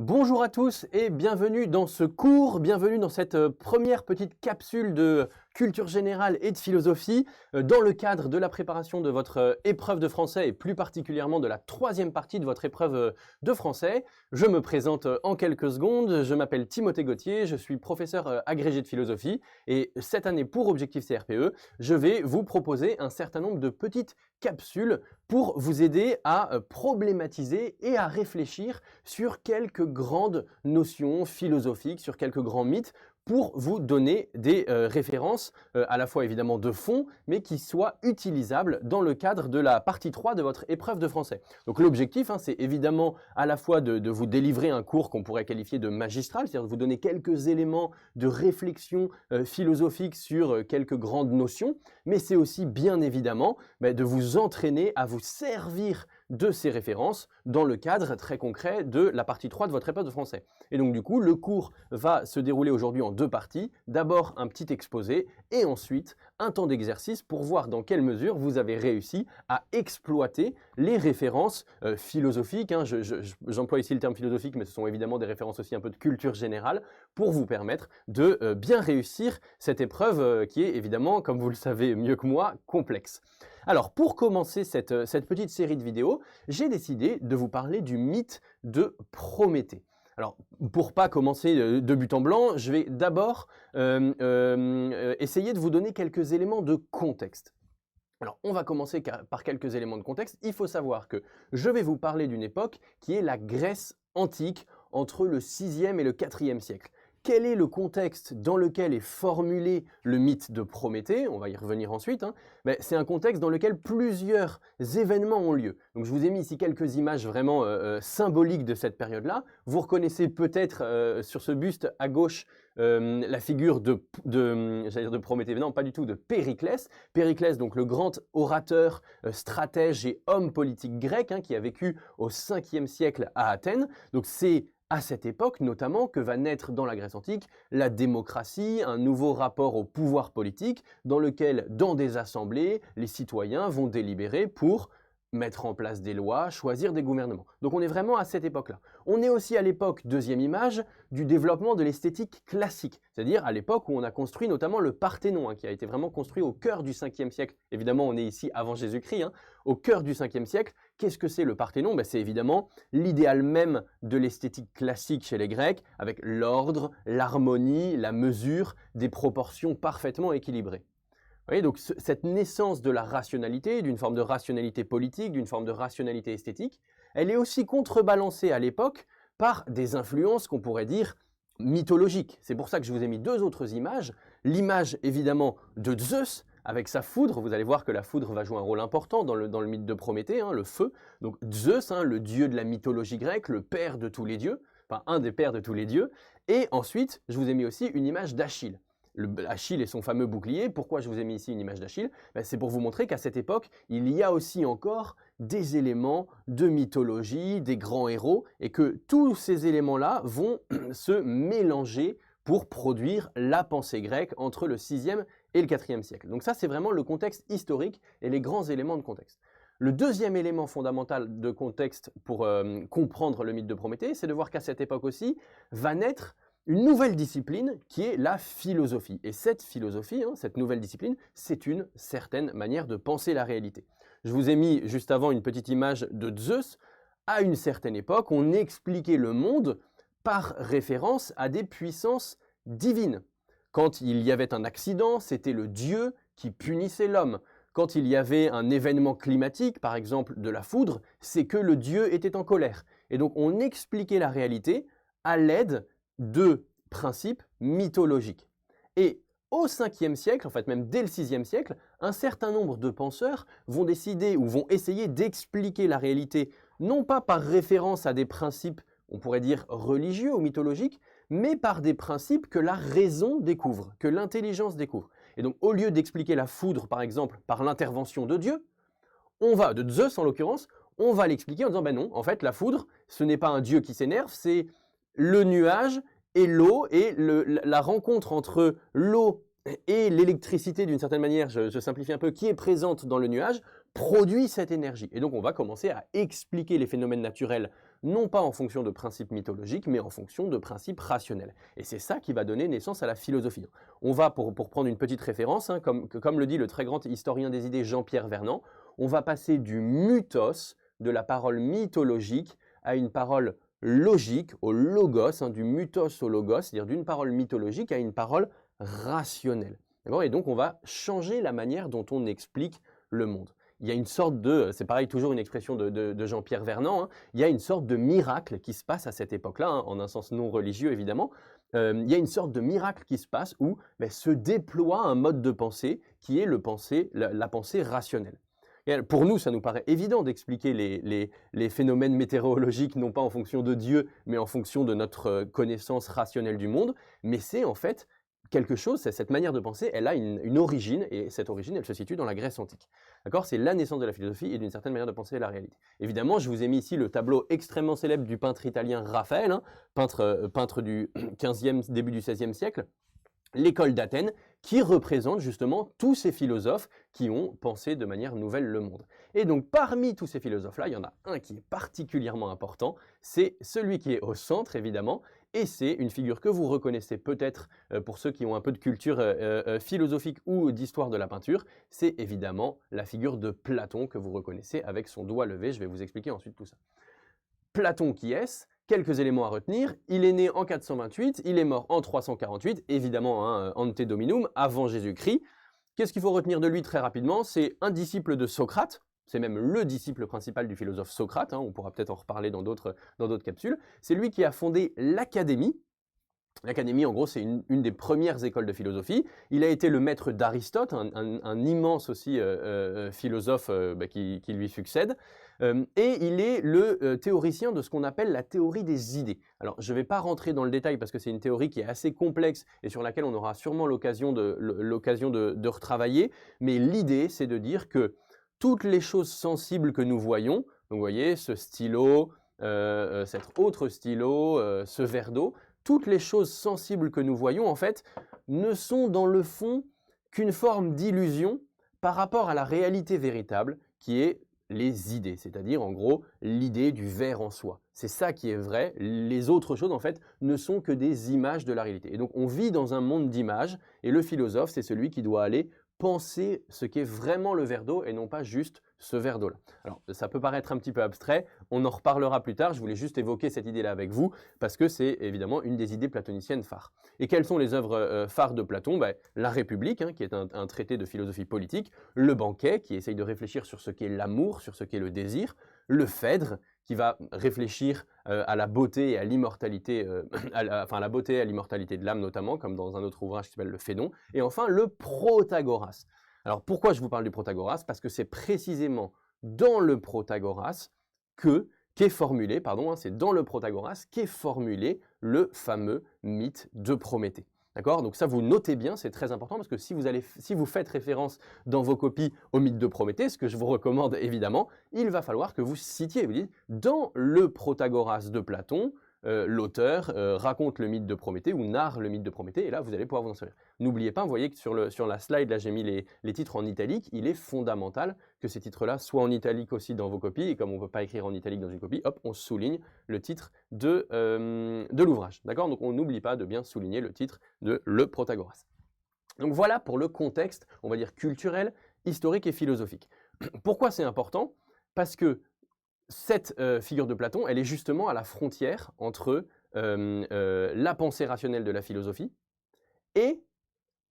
Bonjour à tous et bienvenue dans ce cours, bienvenue dans cette première petite capsule de culture générale et de philosophie dans le cadre de la préparation de votre épreuve de français et plus particulièrement de la troisième partie de votre épreuve de français. Je me présente en quelques secondes, je m'appelle Timothée Gauthier, je suis professeur agrégé de philosophie et cette année pour Objectif CRPE, je vais vous proposer un certain nombre de petites capsules pour vous aider à problématiser et à réfléchir sur quelques grandes notions philosophiques, sur quelques grands mythes, pour vous donner des références à la fois évidemment de fond, mais qui soient utilisables dans le cadre de la partie 3 de votre épreuve de français. Donc l'objectif, c'est évidemment à la fois de vous délivrer un cours qu'on pourrait qualifier de magistral, c'est-à-dire de vous donner quelques éléments de réflexion philosophique sur quelques grandes notions, mais c'est aussi bien évidemment de vous entraîner à vous servir de ces références dans le cadre très concret de la partie 3 de votre épreuve de français. Et donc du coup, le cours va se dérouler aujourd'hui en deux parties. D'abord un petit exposé et ensuite un temps d'exercice pour voir dans quelle mesure vous avez réussi à exploiter les références philosophiques. J'emploie ici le terme philosophique, mais ce sont évidemment des références aussi un peu de culture générale pour vous permettre de bien réussir cette épreuve qui est évidemment, comme vous le savez mieux que moi, complexe. Alors, pour commencer cette petite série de vidéos, j'ai décidé de vous parler du mythe de Prométhée. Alors, pour pas commencer de but en blanc, je vais d'abord essayer de vous donner quelques éléments de contexte. Alors, on va commencer par quelques éléments de contexte. Il faut savoir que je vais vous parler d'une époque qui est la Grèce antique, entre le 6e et le 4e siècle. Quel est le contexte dans lequel est formulé le mythe de Prométhée? On va y revenir ensuite. C'est un contexte dans lequel plusieurs événements ont lieu. Donc je vous ai mis ici quelques images vraiment symboliques de cette période-là. Vous reconnaissez peut-être sur ce buste à gauche la figure j'allais dire de Prométhée, non pas du tout, de Périclès. Périclès, donc le grand orateur, stratège et homme politique grec qui a vécu au 5e siècle à Athènes. Donc c'est à cette époque, notamment, que va naître dans la Grèce antique la démocratie, un nouveau rapport au pouvoir politique dans lequel, dans des assemblées, les citoyens vont délibérer pour mettre en place des lois, choisir des gouvernements. Donc on est vraiment à cette époque-là. On est aussi à l'époque, deuxième image, du développement de l'esthétique classique, c'est-à-dire à l'époque où on a construit notamment le Parthénon, qui a été vraiment construit au cœur du 5e siècle. Évidemment, on est ici avant Jésus-Christ, au cœur du 5e siècle. Qu'est-ce que c'est le Parthénon? C'est évidemment l'idéal même de l'esthétique classique chez les Grecs, avec l'ordre, l'harmonie, la mesure, des proportions parfaitement équilibrées. Vous voyez, donc cette naissance de la rationalité, d'une forme de rationalité politique, d'une forme de rationalité esthétique, elle est aussi contrebalancée à l'époque par des influences qu'on pourrait dire mythologiques. C'est pour ça que je vous ai mis deux autres images. L'image évidemment de Zeus avec sa foudre. Vous allez voir que la foudre va jouer un rôle important dans le mythe de Prométhée, le feu. Donc Zeus, le dieu de la mythologie grecque, le père de tous les dieux, enfin un des pères de tous les dieux. Et ensuite, je vous ai mis aussi une image d'Achille. Achille et son fameux bouclier. Pourquoi je vous ai mis ici une image d'Achille? C'est pour vous montrer qu'à cette époque, il y a aussi encore des éléments de mythologie, des grands héros, et que tous ces éléments-là vont se mélanger pour produire la pensée grecque entre le 6e et le 4e siècle. Donc ça, c'est vraiment le contexte historique et les grands éléments de contexte. Le deuxième élément fondamental de contexte pour comprendre le mythe de Prométhée, c'est de voir qu'à cette époque aussi va naître une nouvelle discipline qui est la philosophie. Et cette philosophie, cette nouvelle discipline, c'est une certaine manière de penser la réalité. Je vous ai mis juste avant une petite image de Zeus. À une certaine époque, on expliquait le monde par référence à des puissances divines. Quand il y avait un accident, c'était le dieu qui punissait l'homme. Quand il y avait un événement climatique, par exemple de la foudre, c'est que le dieu était en colère. Et donc on expliquait la réalité à l'aide de principes mythologiques. Et au 5e siècle, en fait même dès le 6e siècle, un certain nombre de penseurs vont décider ou vont essayer d'expliquer la réalité, non pas par référence à des principes, on pourrait dire religieux ou mythologiques, mais par des principes que la raison découvre, que l'intelligence découvre. Et donc au lieu d'expliquer la foudre, par exemple, par l'intervention de Dieu, de Zeus en l'occurrence, on va l'expliquer en disant non, en fait la foudre, ce n'est pas un dieu qui s'énerve, c'est le nuage et l'eau, et la rencontre entre l'eau et l'électricité d'une certaine manière, je simplifie un peu, qui est présente dans le nuage, produit cette énergie. Et donc on va commencer à expliquer les phénomènes naturels non pas en fonction de principes mythologiques, mais en fonction de principes rationnels. Et c'est ça qui va donner naissance à la philosophie. On va, pour prendre une petite référence, hein, comme le dit le très grand historien des idées Jean-Pierre Vernant, on va passer du mythos, de la parole mythologique, à une parole logique, au logos, hein, du mythos au logos, c'est-à-dire d'une parole mythologique à une parole rationnelle. Et donc on va changer la manière dont on explique le monde. Il y a une sorte de, c'est pareil, toujours une expression de Jean-Pierre Vernant, hein, il y a une sorte de miracle qui se passe à cette époque-là, hein, en un sens non religieux évidemment. Il y a une sorte de miracle qui se passe où se déploie un mode de pensée qui est la pensée rationnelle. Et pour nous, ça nous paraît évident d'expliquer les phénomènes météorologiques, non pas en fonction de Dieu, mais en fonction de notre connaissance rationnelle du monde, mais c'est en fait quelque chose, cette manière de penser, elle a une origine, et cette origine, elle se situe dans la Grèce antique. D'accord? C'est la naissance de la philosophie et d'une certaine manière de penser la réalité. Évidemment, je vous ai mis ici le tableau extrêmement célèbre du peintre italien Raphaël, hein, peintre du 15e, début du 16e siècle, l'école d'Athènes, qui représente justement tous ces philosophes qui ont pensé de manière nouvelle le monde. Et donc parmi tous ces philosophes-là, il y en a un qui est particulièrement important, c'est celui qui est au centre évidemment, et c'est une figure que vous reconnaissez peut-être pour ceux qui ont un peu de culture philosophique ou d'histoire de la peinture, c'est évidemment la figure de Platon que vous reconnaissez avec son doigt levé, je vais vous expliquer ensuite tout ça. Platon qui est-ce? Quelques éléments à retenir, il est né en 428, il est mort en 348, évidemment hein, ante dominum, avant Jésus-Christ. Qu'est-ce qu'il faut retenir de lui très rapidement? C'est un disciple de Socrate, c'est même le disciple principal du philosophe Socrate, hein, on pourra peut-être en reparler dans d'autres capsules. C'est lui qui a fondé l'Académie. L'Académie, en gros, c'est une des premières écoles de philosophie. Il a été le maître d'Aristote, un immense aussi philosophe qui lui succède. Et il est le théoricien de ce qu'on appelle la théorie des idées. Alors, je ne vais pas rentrer dans le détail parce que c'est une théorie qui est assez complexe et sur laquelle on aura sûrement l'occasion de retravailler. Mais l'idée, c'est de dire que toutes les choses sensibles que nous voyons, donc vous voyez ce stylo, cet autre stylo, ce verre d'eau, toutes les choses sensibles que nous voyons, en fait, ne sont dans le fond qu'une forme d'illusion par rapport à la réalité véritable qui est les idées, c'est-à-dire en gros l'idée du verre en soi. C'est ça qui est vrai, les autres choses en fait ne sont que des images de la réalité. Et donc on vit dans un monde d'images et le philosophe c'est celui qui doit aller penser ce qu'est vraiment le verre d'eau et non pas juste ce verre d'eau-là. Alors ça peut paraître un petit peu abstrait, on en reparlera plus tard, je voulais juste évoquer cette idée-là avec vous parce que c'est évidemment une des idées platoniciennes phares. Et quelles sont les œuvres phares de Platon? La République, hein, qui est un traité de philosophie politique, le Banquet, qui essaye de réfléchir sur ce qu'est l'amour, sur ce qu'est le désir, le Phèdre, qui va réfléchir à la beauté et à l'immortalité, à la beauté et à l'immortalité de l'âme notamment, comme dans un autre ouvrage qui s'appelle le Phédon, et enfin le Protagoras. Alors pourquoi je vous parle du Protagoras? Parce que c'est précisément dans le Protagoras qu'est formulé, c'est dans le Protagoras qu'est formulé le fameux mythe de Prométhée. D'accord? Donc ça, vous notez bien, c'est très important parce que si vous faites référence dans vos copies au mythe de Prométhée, ce que je vous recommande évidemment, il va falloir que vous citiez, vous dites, dans le Protagoras de Platon, l'auteur raconte le mythe de Prométhée ou narre le mythe de Prométhée, et là vous allez pouvoir vous en servir. N'oubliez pas, vous voyez que sur la slide, là j'ai mis les titres en italique, il est fondamental que ces titres-là soient en italique aussi dans vos copies, et comme on ne peut pas écrire en italique dans une copie, hop, on souligne le titre de l'ouvrage. D'accord? Donc on n'oublie pas de bien souligner le titre de Le Protagoras. Donc voilà pour le contexte, on va dire culturel, historique et philosophique. Pourquoi c'est important? Parce que cette figure de Platon, elle est justement à la frontière entre la pensée rationnelle de la philosophie et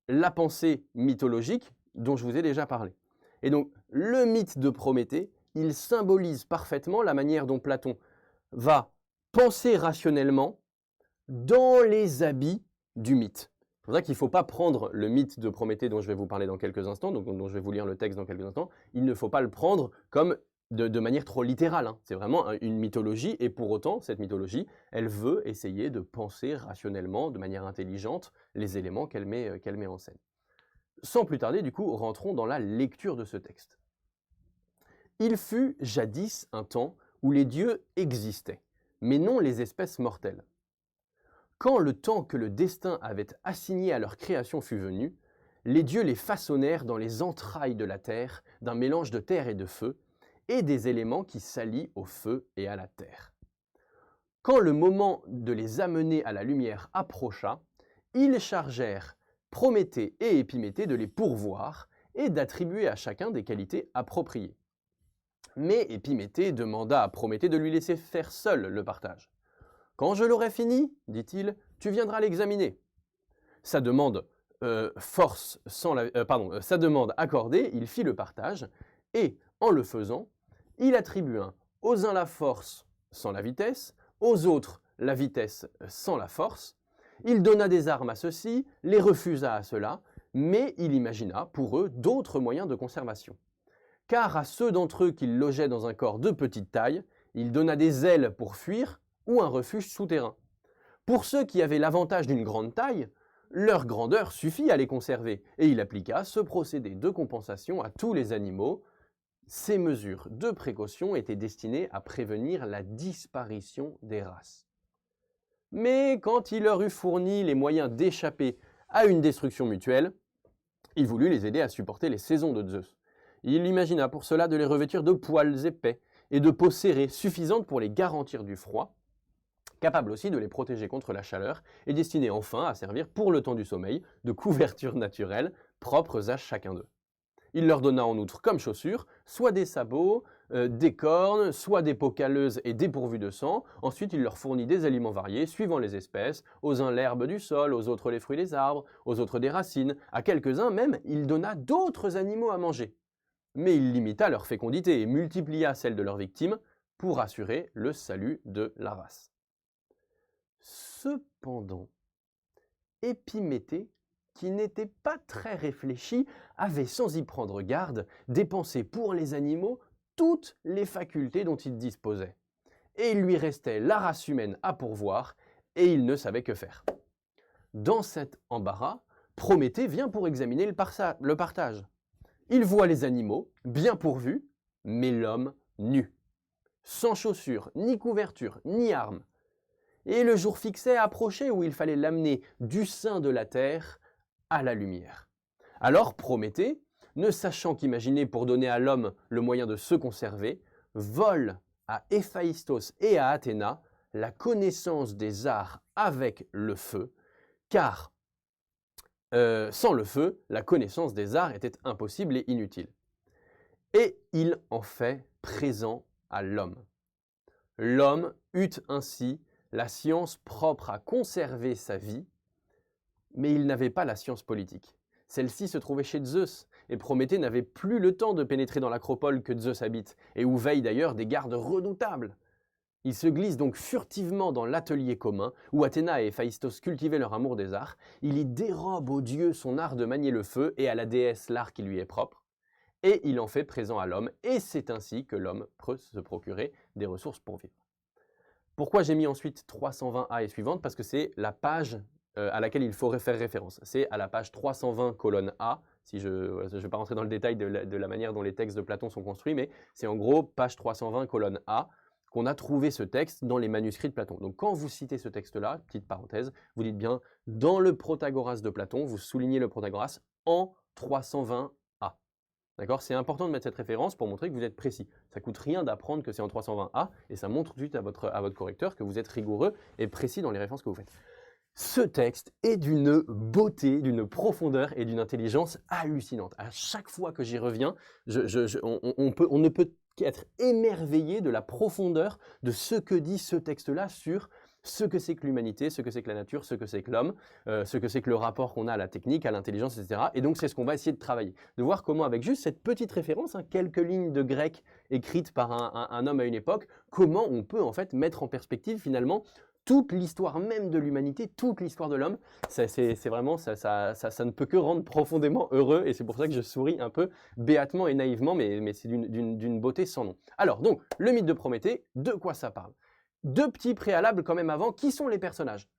la pensée mythologique dont je vous ai déjà parlé. Et donc, le mythe de Prométhée, il symbolise parfaitement la manière dont Platon va penser rationnellement dans les habits du mythe. C'est pour ça qu'il ne faut pas prendre le mythe de Prométhée dont je vais vous parler dans quelques instants, donc dont je vais vous lire le texte dans quelques instants, il ne faut pas le prendre comme de manière trop littérale. Hein. C'est vraiment une mythologie et pour autant, cette mythologie, elle veut essayer de penser rationnellement, de manière intelligente, les éléments qu'elle met en scène. Sans plus tarder, du coup, rentrons dans la lecture de ce texte. Il fut jadis un temps où les dieux existaient, mais non les espèces mortelles. Quand le temps que le destin avait assigné à leur création fut venu, les dieux les façonnèrent dans les entrailles de la terre, d'un mélange de terre et de feu, et des éléments qui s'allient au feu et à la terre. Quand le moment de les amener à la lumière approcha, ils chargèrent Prométhée et Épiméthée de les pourvoir et d'attribuer à chacun des qualités appropriées. Mais Épiméthée demanda à Prométhée de lui laisser faire seul le partage. « Quand je l'aurai fini, dit-il, tu viendras l'examiner. » Sa demande sa demande accordée, il fit le partage, et, en le faisant, il attribua aux uns la force sans la vitesse, aux autres la vitesse sans la force. Il donna des armes à ceux-ci, les refusa à ceux-là, mais il imagina pour eux d'autres moyens de conservation. Car à ceux d'entre eux qu'il logeait dans un corps de petite taille, il donna des ailes pour fuir ou un refuge souterrain. Pour ceux qui avaient l'avantage d'une grande taille, leur grandeur suffit à les conserver, et il appliqua ce procédé de compensation à tous les animaux. Ces mesures de précaution étaient destinées à prévenir la disparition des races. Mais quand il leur eut fourni les moyens d'échapper à une destruction mutuelle, il voulut les aider à supporter les saisons de Zeus. Il imagina pour cela de les revêtir de poils épais et de peaux serrées suffisantes pour les garantir du froid, capables aussi de les protéger contre la chaleur et destinés enfin à servir pour le temps du sommeil de couvertures naturelles propres à chacun d'eux. Il leur donna en outre comme chaussures soit des sabots, des cornes, soit des peaux calleuses et dépourvues de sang. Ensuite, il leur fournit des aliments variés suivant les espèces, aux uns l'herbe du sol, aux autres les fruits des arbres, aux autres des racines. À quelques-uns même, il donna d'autres animaux à manger. Mais il limita leur fécondité et multiplia celle de leurs victimes pour assurer le salut de la race. Cependant, Épiméthée, qui n'était pas très réfléchi, avait sans y prendre garde dépensé pour les animaux toutes les facultés dont il disposait. Et il lui restait la race humaine à pourvoir, et il ne savait que faire. Dans cet embarras, Prométhée vient pour examiner le partage. Il voit les animaux, bien pourvus, mais l'homme nu, sans chaussures, ni couverture, ni armes. Et le jour fixé approchait où il fallait l'amener du sein de la terre à la lumière. Alors Prométhée, ne sachant qu'imaginer pour donner à l'homme le moyen de se conserver, vole à Héphaïstos et à Athéna la connaissance des arts avec le feu, car sans le feu, la connaissance des arts était impossible et inutile. Et il en fait présent à l'homme. L'homme eut ainsi la science propre à conserver sa vie, mais il n'avait pas la science politique. Celle-ci se trouvait chez Zeus, et Prométhée n'avait plus le temps de pénétrer dans l'acropole que Zeus habite, et où veillent d'ailleurs des gardes redoutables. Il se glisse donc furtivement dans l'atelier commun, où Athéna et Héphaïstos cultivaient leur amour des arts. Il y dérobe au dieu son art de manier le feu, et à la déesse l'art qui lui est propre, et il en fait présent à l'homme, et c'est ainsi que l'homme peut se procurer des ressources pour vivre. Pourquoi j'ai mis ensuite 320A et suivante? Parce que c'est la page à laquelle il faudrait faire référence. C'est à la page 320 colonne A, si je ne vais pas rentrer dans le détail de la manière dont les textes de Platon sont construits, mais c'est en gros page 320 colonne A qu'on a trouvé ce texte dans les manuscrits de Platon. Donc quand vous citez ce texte-là, petite parenthèse, vous dites bien dans le Protagoras de Platon, vous soulignez le Protagoras en 320A. D'accord? C'est important de mettre cette référence pour montrer que vous êtes précis. Ça ne coûte rien d'apprendre que c'est en 320A et ça montre tout de suite à votre correcteur que vous êtes rigoureux et précis dans les références que vous faites. Ce texte est d'une beauté, d'une profondeur et d'une intelligence hallucinante. À chaque fois que j'y reviens, on ne peut qu'être émerveillé de la profondeur de ce que dit ce texte-là sur ce que c'est que l'humanité, ce que c'est que la nature, ce que c'est que l'homme, ce que c'est que le rapport qu'on a à la technique, à l'intelligence, etc. Et donc c'est ce qu'on va essayer de travailler, de voir comment avec juste cette petite référence, quelques lignes de grec écrites par un homme à une époque, comment on peut en fait mettre en perspective finalement toute l'histoire même de l'humanité, toute l'histoire de l'homme. C'est vraiment, ça ne peut que rendre profondément heureux et c'est pour ça que je souris un peu béatement et naïvement, mais c'est d'une beauté sans nom. Alors donc, le mythe de Prométhée, de quoi ça parle? Deux petits préalables quand même avant, qui sont les personnages?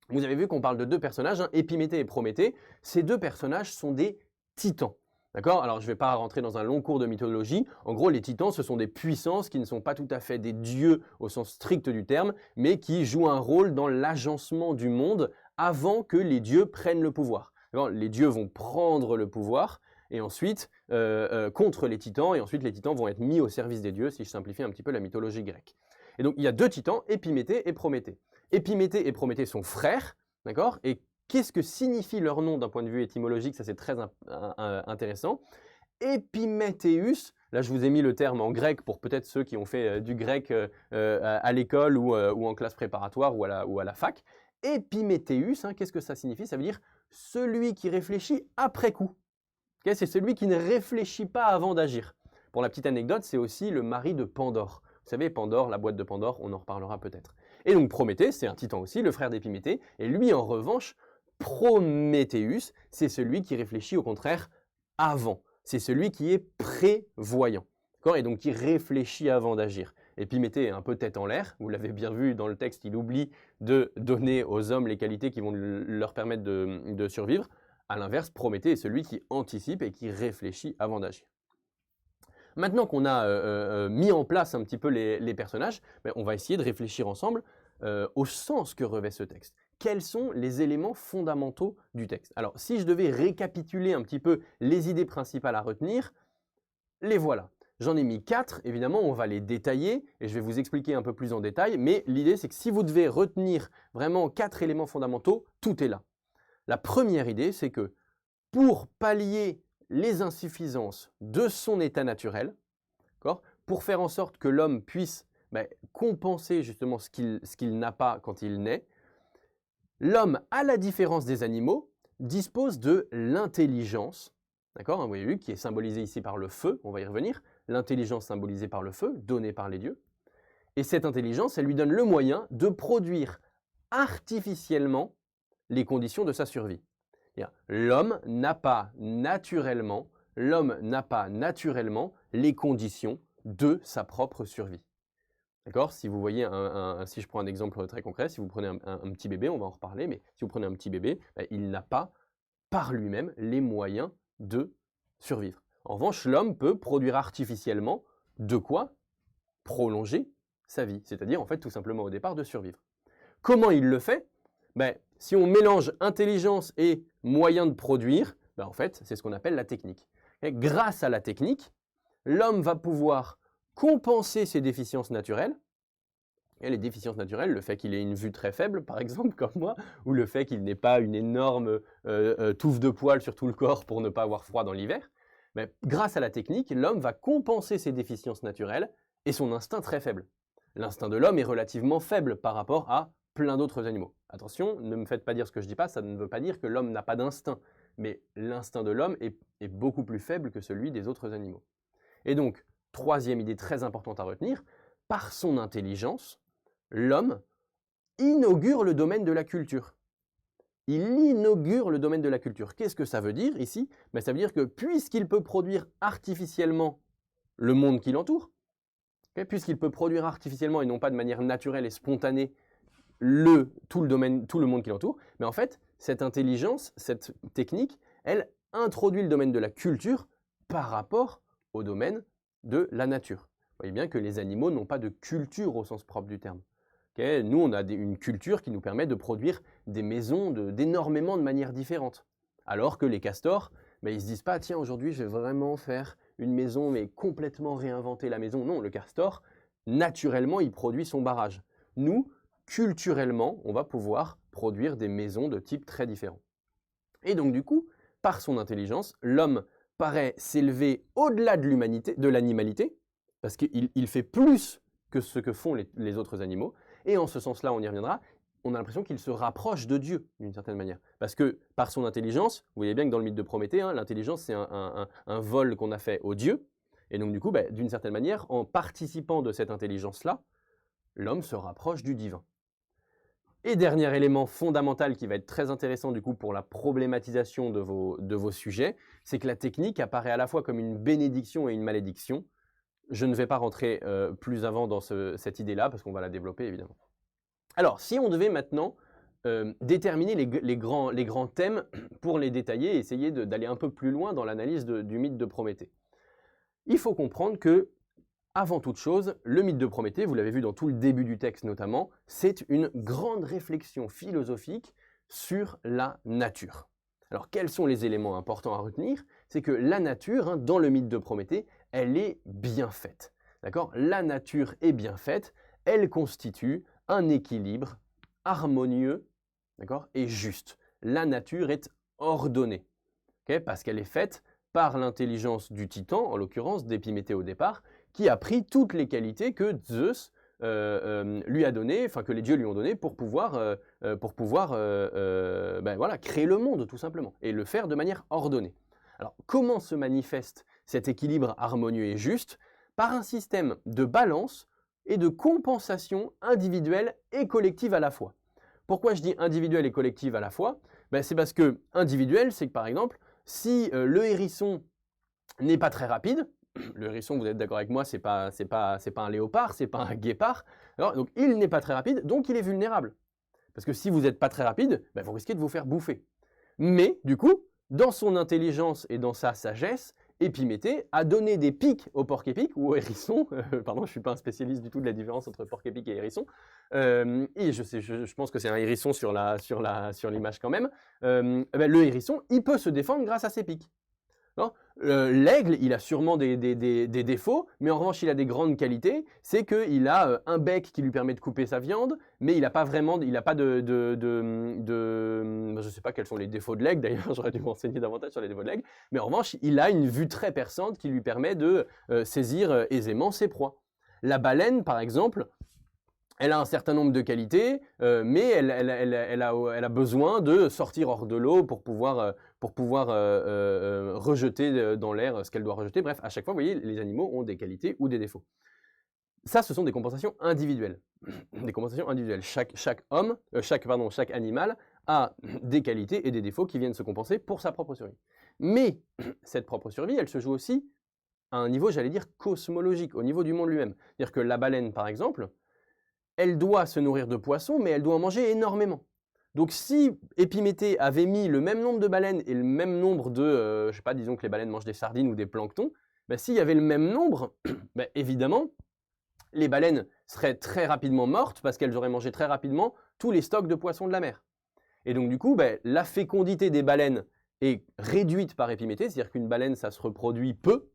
Vous avez vu qu'on parle de deux personnages, Épiméthée et Prométhée. Ces deux personnages sont des titans. D'accord? Alors je ne vais pas rentrer dans un long cours de mythologie. En gros, les titans, ce sont des puissances qui ne sont pas tout à fait des dieux au sens strict du terme, mais qui jouent un rôle dans l'agencement du monde avant que les dieux prennent le pouvoir. Les dieux vont prendre le pouvoir et ensuite contre les titans, et ensuite les titans vont être mis au service des dieux, si je simplifie un petit peu la mythologie grecque. Et donc, il y a deux titans, Épiméthée et Prométhée. Épiméthée et Prométhée sont frères, d'accord? Et qu'est-ce que signifie leur nom d'un point de vue étymologique? Ça, c'est très intéressant. Épiméthéus, là, je vous ai mis le terme en grec pour peut-être ceux qui ont fait du grec à l'école ou en classe préparatoire ou à la fac. Épiméthéus, hein, qu'est-ce que ça signifie? Ça veut dire celui qui réfléchit après coup. Okay, c'est celui qui ne réfléchit pas avant d'agir. Pour la petite anecdote, c'est aussi le mari de Pandore. Vous savez, Pandore, la boîte de Pandore, on en reparlera peut-être. Et donc Prométhée, c'est un titan aussi, le frère d'Épiméthée. Et lui, en revanche, Prométhéeus, c'est celui qui réfléchit au contraire avant. C'est celui qui est prévoyant. Et donc qui réfléchit avant d'agir. Épiméthée est un peu tête en l'air. Vous l'avez bien vu dans le texte, il oublie de donner aux hommes les qualités qui vont leur permettre de survivre. À l'inverse, Prométhée est celui qui anticipe et qui réfléchit avant d'agir. Maintenant qu'on a mis en place un petit peu les personnages, on va essayer de réfléchir ensemble au sens que revêt ce texte. Quels sont les éléments fondamentaux du texte? Alors, si je devais récapituler un petit peu les idées principales à retenir, les voilà. J'en ai mis 4, évidemment, on va les détailler et je vais vous expliquer un peu plus en détail, mais l'idée c'est que si vous devez retenir vraiment 4 éléments fondamentaux, tout est là. La première idée, c'est que pour pallier les insuffisances de son état naturel, pour faire en sorte que l'homme puisse compenser justement ce qu'il n'a pas quand il naît, l'homme, à la différence des animaux, dispose de l'intelligence, d'accord, vous voyez, qui est symbolisée ici par le feu, on va y revenir, l'intelligence symbolisée par le feu, donnée par les dieux. Et cette intelligence, elle lui donne le moyen de produire artificiellement les conditions de sa survie. L'homme n'a pas naturellement les conditions de sa propre survie. D'accord? Si vous voyez, si je prends un exemple très concret, si vous prenez un petit bébé, on va en reparler, mais si vous prenez un petit bébé, il n'a pas par lui-même les moyens de survivre. En revanche, l'homme peut produire artificiellement de quoi prolonger sa vie, c'est-à-dire en fait tout simplement au départ de survivre. Comment il le fait? Si on mélange intelligence et moyen de produire, en fait, c'est ce qu'on appelle la technique. Et grâce à la technique, l'homme va pouvoir compenser ses déficiences naturelles. Et les déficiences naturelles, le fait qu'il ait une vue très faible, par exemple, comme moi, ou le fait qu'il n'ait pas une énorme touffe de poils sur tout le corps pour ne pas avoir froid dans l'hiver, grâce à la technique, l'homme va compenser ses déficiences naturelles et son instinct très faible. L'instinct de l'homme est relativement faible par rapport à plein d'autres animaux. Attention, ne me faites pas dire ce que je dis pas, ça ne veut pas dire que l'homme n'a pas d'instinct, mais l'instinct de l'homme est beaucoup plus faible que celui des autres animaux. Et donc, troisième idée très importante à retenir, par son intelligence, l'homme inaugure le domaine de la culture. Il inaugure le domaine de la culture. Qu'est-ce que ça veut dire ici? Ça veut dire que puisqu'il peut produire artificiellement le monde qui l'entoure, puisqu'il peut produire artificiellement et non pas de manière naturelle et spontanée tout le monde qui l'entoure, mais en fait, cette intelligence, cette technique, elle introduit le domaine de la culture par rapport au domaine de la nature. Vous voyez bien que les animaux n'ont pas de culture au sens propre du terme. Nous, on a une culture qui nous permet de produire des maisons d'énormément de manières différentes. Alors que les castors, ils ne se disent pas, tiens, aujourd'hui, je vais vraiment faire une maison, mais complètement réinventer la maison. Non, le castor, naturellement, il produit son barrage. Nous, culturellement, on va pouvoir produire des maisons de type très différent. Et donc, du coup, par son intelligence, l'homme paraît s'élever au-delà de l'animalité, parce qu'il fait plus que ce que font les autres animaux. Et en ce sens-là, on y reviendra, on a l'impression qu'il se rapproche de Dieu, d'une certaine manière. Parce que par son intelligence, vous voyez bien que dans le mythe de Prométhée, l'intelligence, c'est un vol qu'on a fait aux dieux. Et donc, du coup, d'une certaine manière, en participant de cette intelligence-là, l'homme se rapproche du divin. Et dernier élément fondamental qui va être très intéressant du coup pour la problématisation de vos sujets, c'est que la technique apparaît à la fois comme une bénédiction et une malédiction. Je ne vais pas rentrer plus avant dans cette idée-là parce qu'on va la développer évidemment. Alors, si on devait maintenant déterminer les grands thèmes pour les détailler et essayer d'aller un peu plus loin dans l'analyse du mythe de Prométhée, il faut comprendre que avant toute chose, le mythe de Prométhée, vous l'avez vu dans tout le début du texte notamment, c'est une grande réflexion philosophique sur la nature. Alors quels sont les éléments importants à retenir? C'est que la nature, dans le mythe de Prométhée, elle est bien faite. D'accord? La nature est bien faite, elle constitue un équilibre harmonieux, d'accord, et juste. La nature est ordonnée, okay, parce qu'elle est faite par l'intelligence du titan, en l'occurrence d'Épiméthée au départ, qui a pris toutes les qualités que Zeus lui a données, enfin que les dieux lui ont données pour pouvoir, voilà, créer le monde tout simplement, et le faire de manière ordonnée. Alors comment se manifeste cet équilibre harmonieux et juste? Par un système de balance et de compensation individuelle et collective à la fois. Pourquoi je dis individuelle et collective à la fois? C'est parce que individuel, c'est que par exemple, si le hérisson n'est pas très rapide, le hérisson, vous êtes d'accord avec moi, c'est pas un léopard, c'est pas un guépard, alors, donc il n'est pas très rapide, donc il est vulnérable. Parce que si vous n'êtes pas très rapide, vous risquez de vous faire bouffer. Mais du coup, dans son intelligence et dans sa sagesse, Épiméthée a donné des pics au porc-épic ou au hérisson. Pardon, je ne suis pas un spécialiste du tout de la différence entre porc-épic et hérisson. Et je pense que c'est un hérisson sur l'image quand même. Le hérisson, il peut se défendre grâce à ses pics. L'aigle, il a sûrement des défauts, mais en revanche, il a des grandes qualités. C'est qu'il a un bec qui lui permet de couper sa viande, mais il n'a pas vraiment, je ne sais pas quels sont les défauts de l'aigle, d'ailleurs, j'aurais dû m'enseigner davantage sur les défauts de l'aigle, mais en revanche, il a une vue très perçante qui lui permet de saisir aisément ses proies. La baleine, par exemple, elle a un certain nombre de qualités, mais elle a besoin de sortir hors de l'eau pour pouvoir rejeter dans l'air ce qu'elle doit rejeter. Bref, à chaque fois, vous voyez, les animaux ont des qualités ou des défauts. Ça, ce sont des compensations individuelles. Des compensations individuelles. Chaque animal a des qualités et des défauts qui viennent se compenser pour sa propre survie. Mais cette propre survie, elle se joue aussi à un niveau, j'allais dire, cosmologique, au niveau du monde lui-même. C'est-à-dire que la baleine, par exemple, elle doit se nourrir de poissons, mais elle doit en manger énormément. Donc si Épiméthée avait mis le même nombre de baleines et le même nombre de, je sais pas, disons que les baleines mangent des sardines ou des planctons, s'il y avait le même nombre, évidemment, les baleines seraient très rapidement mortes parce qu'elles auraient mangé très rapidement tous les stocks de poissons de la mer. Et donc du coup, la fécondité des baleines est réduite par Épiméthée, c'est-à-dire qu'une baleine, ça se reproduit peu.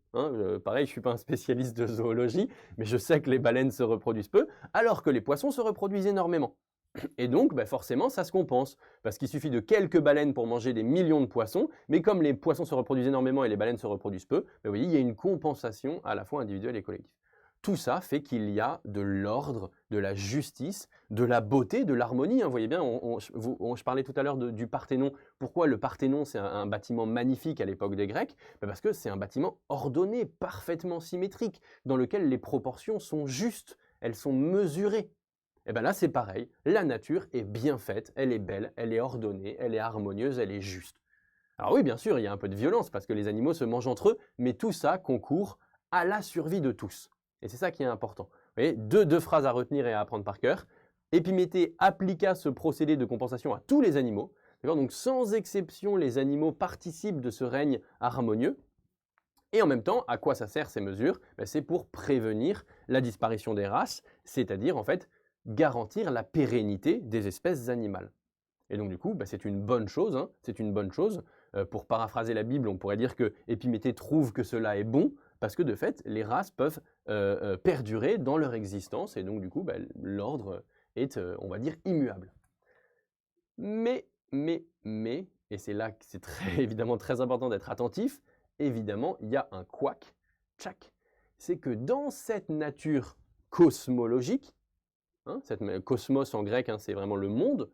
Pareil, je ne suis pas un spécialiste de zoologie, mais je sais que les baleines se reproduisent peu, alors que les poissons se reproduisent énormément. Et donc, forcément, ça se compense, parce qu'il suffit de quelques baleines pour manger des millions de poissons, mais comme les poissons se reproduisent énormément et les baleines se reproduisent peu, vous voyez, il y a une compensation à la fois individuelle et collective. Tout ça fait qu'il y a de l'ordre, de la justice, de la beauté, de l'harmonie. Vous voyez bien, je parlais tout à l'heure du Parthénon. Pourquoi le Parthénon, c'est un bâtiment magnifique à l'époque des Grecs? Parce que c'est un bâtiment ordonné, parfaitement symétrique, dans lequel les proportions sont justes, elles sont mesurées. Et bien là, c'est pareil. La nature est bien faite, elle est belle, elle est ordonnée, elle est harmonieuse, elle est juste. Alors oui, bien sûr, il y a un peu de violence parce que les animaux se mangent entre eux, mais tout ça concourt à la survie de tous. Et c'est ça qui est important. Vous voyez, deux phrases à retenir et à apprendre par cœur. Épiméthée appliqua ce procédé de compensation à tous les animaux. Donc sans exception, les animaux participent de ce règne harmonieux. Et en même temps, à quoi ça sert ces mesures? C'est pour prévenir la disparition des races, c'est-à-dire en fait garantir la pérennité des espèces animales. Et donc du coup, c'est une bonne chose. Hein, c'est une bonne chose. Pour paraphraser la Bible, on pourrait dire que Épiméthée trouve que cela est bon, parce que de fait, les races peuvent perdurer dans leur existence, et donc du coup, l'ordre est, on va dire, immuable. Mais, et c'est là que c'est évidemment très important d'être attentif, évidemment, il y a un couac, tchac, c'est que dans cette nature cosmologique, hein, cosmos en grec, hein, c'est vraiment le monde,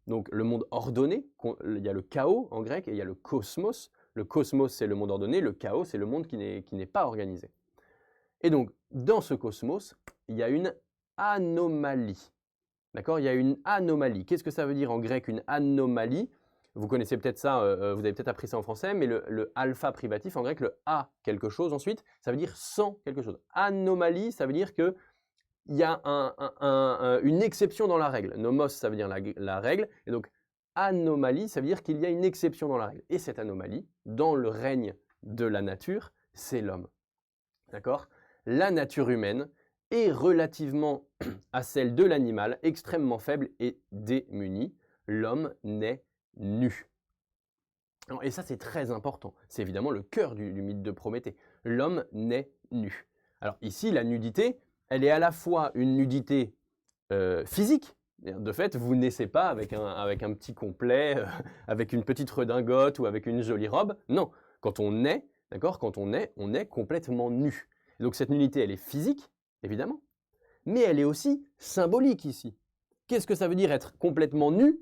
donc le monde ordonné, il y a le chaos en grec et il y a le cosmos. Le cosmos, c'est le monde ordonné, le chaos, c'est le monde qui n'est pas organisé. Et donc, dans ce cosmos, il y a une anomalie. D'accord? Il y a une anomalie. Qu'est-ce que ça veut dire en grec, une anomalie? Vous connaissez peut-être ça, vous avez peut-être appris ça en français, mais le alpha privatif, en grec, le a quelque chose ensuite, ça veut dire sans quelque chose. Anomalie, ça veut dire que il y a une exception dans la règle. Nomos, ça veut dire la règle. Et donc, anomalie, ça veut dire qu'il y a une exception dans la règle. Et cette anomalie, dans le règne de la nature, c'est l'homme. D'accord? La nature humaine est relativement à celle de l'animal, extrêmement faible et démunie. L'homme naît nu. Et ça, c'est très important. C'est évidemment le cœur du mythe de Prométhée. L'homme naît nu. Alors ici, la nudité, elle est à la fois une nudité physique. De fait, vous ne naissez pas avec un petit complet, avec une petite redingote ou avec une jolie robe. Non, quand on naît, d'accord, on est complètement nu. Et donc cette nudité, elle est physique, évidemment, mais elle est aussi symbolique ici. Qu'est-ce que ça veut dire être complètement nu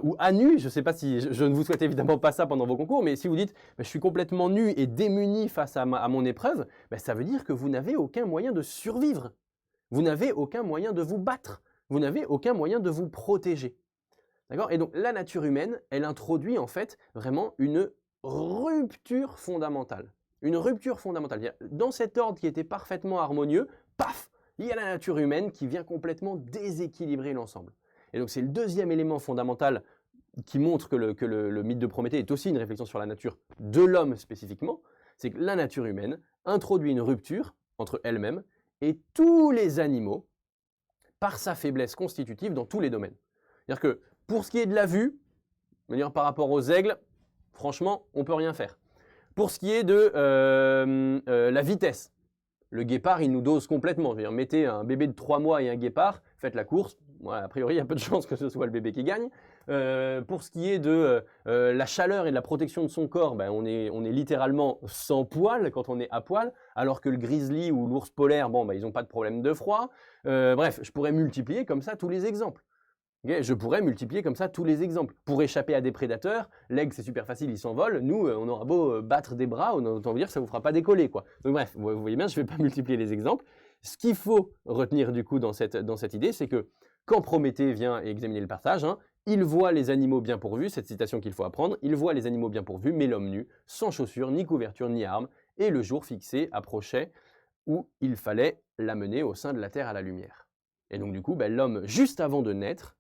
ou à nu? Je ne sais pas si je ne vous souhaite évidemment pas ça pendant vos concours, mais si vous dites je suis complètement nu et démuni face à mon épreuve, ça veut dire que vous n'avez aucun moyen de survivre. Vous n'avez aucun moyen de vous battre. Vous n'avez aucun moyen de vous protéger. D'accord? Et donc la nature humaine, elle introduit en fait vraiment une rupture fondamentale. Une rupture fondamentale. Dans cet ordre qui était parfaitement harmonieux, paf, il y a la nature humaine qui vient complètement déséquilibrer l'ensemble. Et donc c'est le deuxième élément fondamental qui montre que le mythe de Prométhée est aussi une réflexion sur la nature de l'homme spécifiquement, c'est que la nature humaine introduit une rupture entre elle-même et tous les animaux par sa faiblesse constitutive dans tous les domaines. C'est-à-dire que pour ce qui est de la vue, par rapport aux aigles, franchement, on ne peut rien faire. Pour ce qui est de la vitesse, le guépard, il nous dose complètement. C'est-à-dire, mettez un bébé de 3 mois et un guépard, faites la course. A priori, il y a peu de chances que ce soit le bébé qui gagne. Pour ce qui est de la chaleur et de la protection de son corps, on est littéralement sans poil quand on est à poil, alors que le grizzly ou l'ours polaire, ils n'ont pas de problème de froid. Bref, je pourrais multiplier comme ça tous les exemples. Okay, je pourrais multiplier comme ça tous les exemples. Pour échapper à des prédateurs, l'aigle c'est super facile, il s'envole. Nous, on aura beau battre des bras, autant vous dire que ça ne vous fera pas décoller, quoi. Donc bref, vous voyez bien, je ne vais pas multiplier les exemples. Ce qu'il faut retenir du coup dans cette idée, c'est que quand Prométhée vient examiner le passage, il voit les animaux bien pourvus, cette citation qu'il faut apprendre, il voit les animaux bien pourvus, mais l'homme nu, sans chaussures, ni couverture, ni armes, et le jour fixé approchait où il fallait l'amener au sein de la terre à la lumière. Et donc du coup, l'homme, juste avant de naître,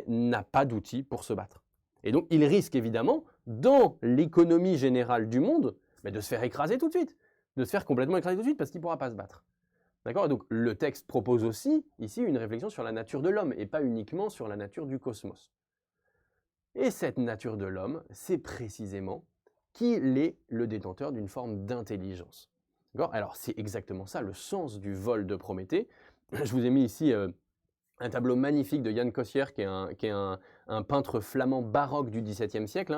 n'a pas d'outils pour se battre. Et donc, il risque évidemment, dans l'économie générale du monde, de se faire écraser tout de suite, de se faire complètement écraser tout de suite parce qu'il ne pourra pas se battre. D'accord? Donc, le texte propose aussi, ici, une réflexion sur la nature de l'homme et pas uniquement sur la nature du cosmos. Et cette nature de l'homme, c'est précisément qu'il est le détenteur d'une forme d'intelligence. D'accord? Alors, c'est exactement ça, le sens du vol de Prométhée. Je vous ai mis ici un tableau magnifique de Jan Kossier, qui est un peintre flamand baroque du XVIIe siècle.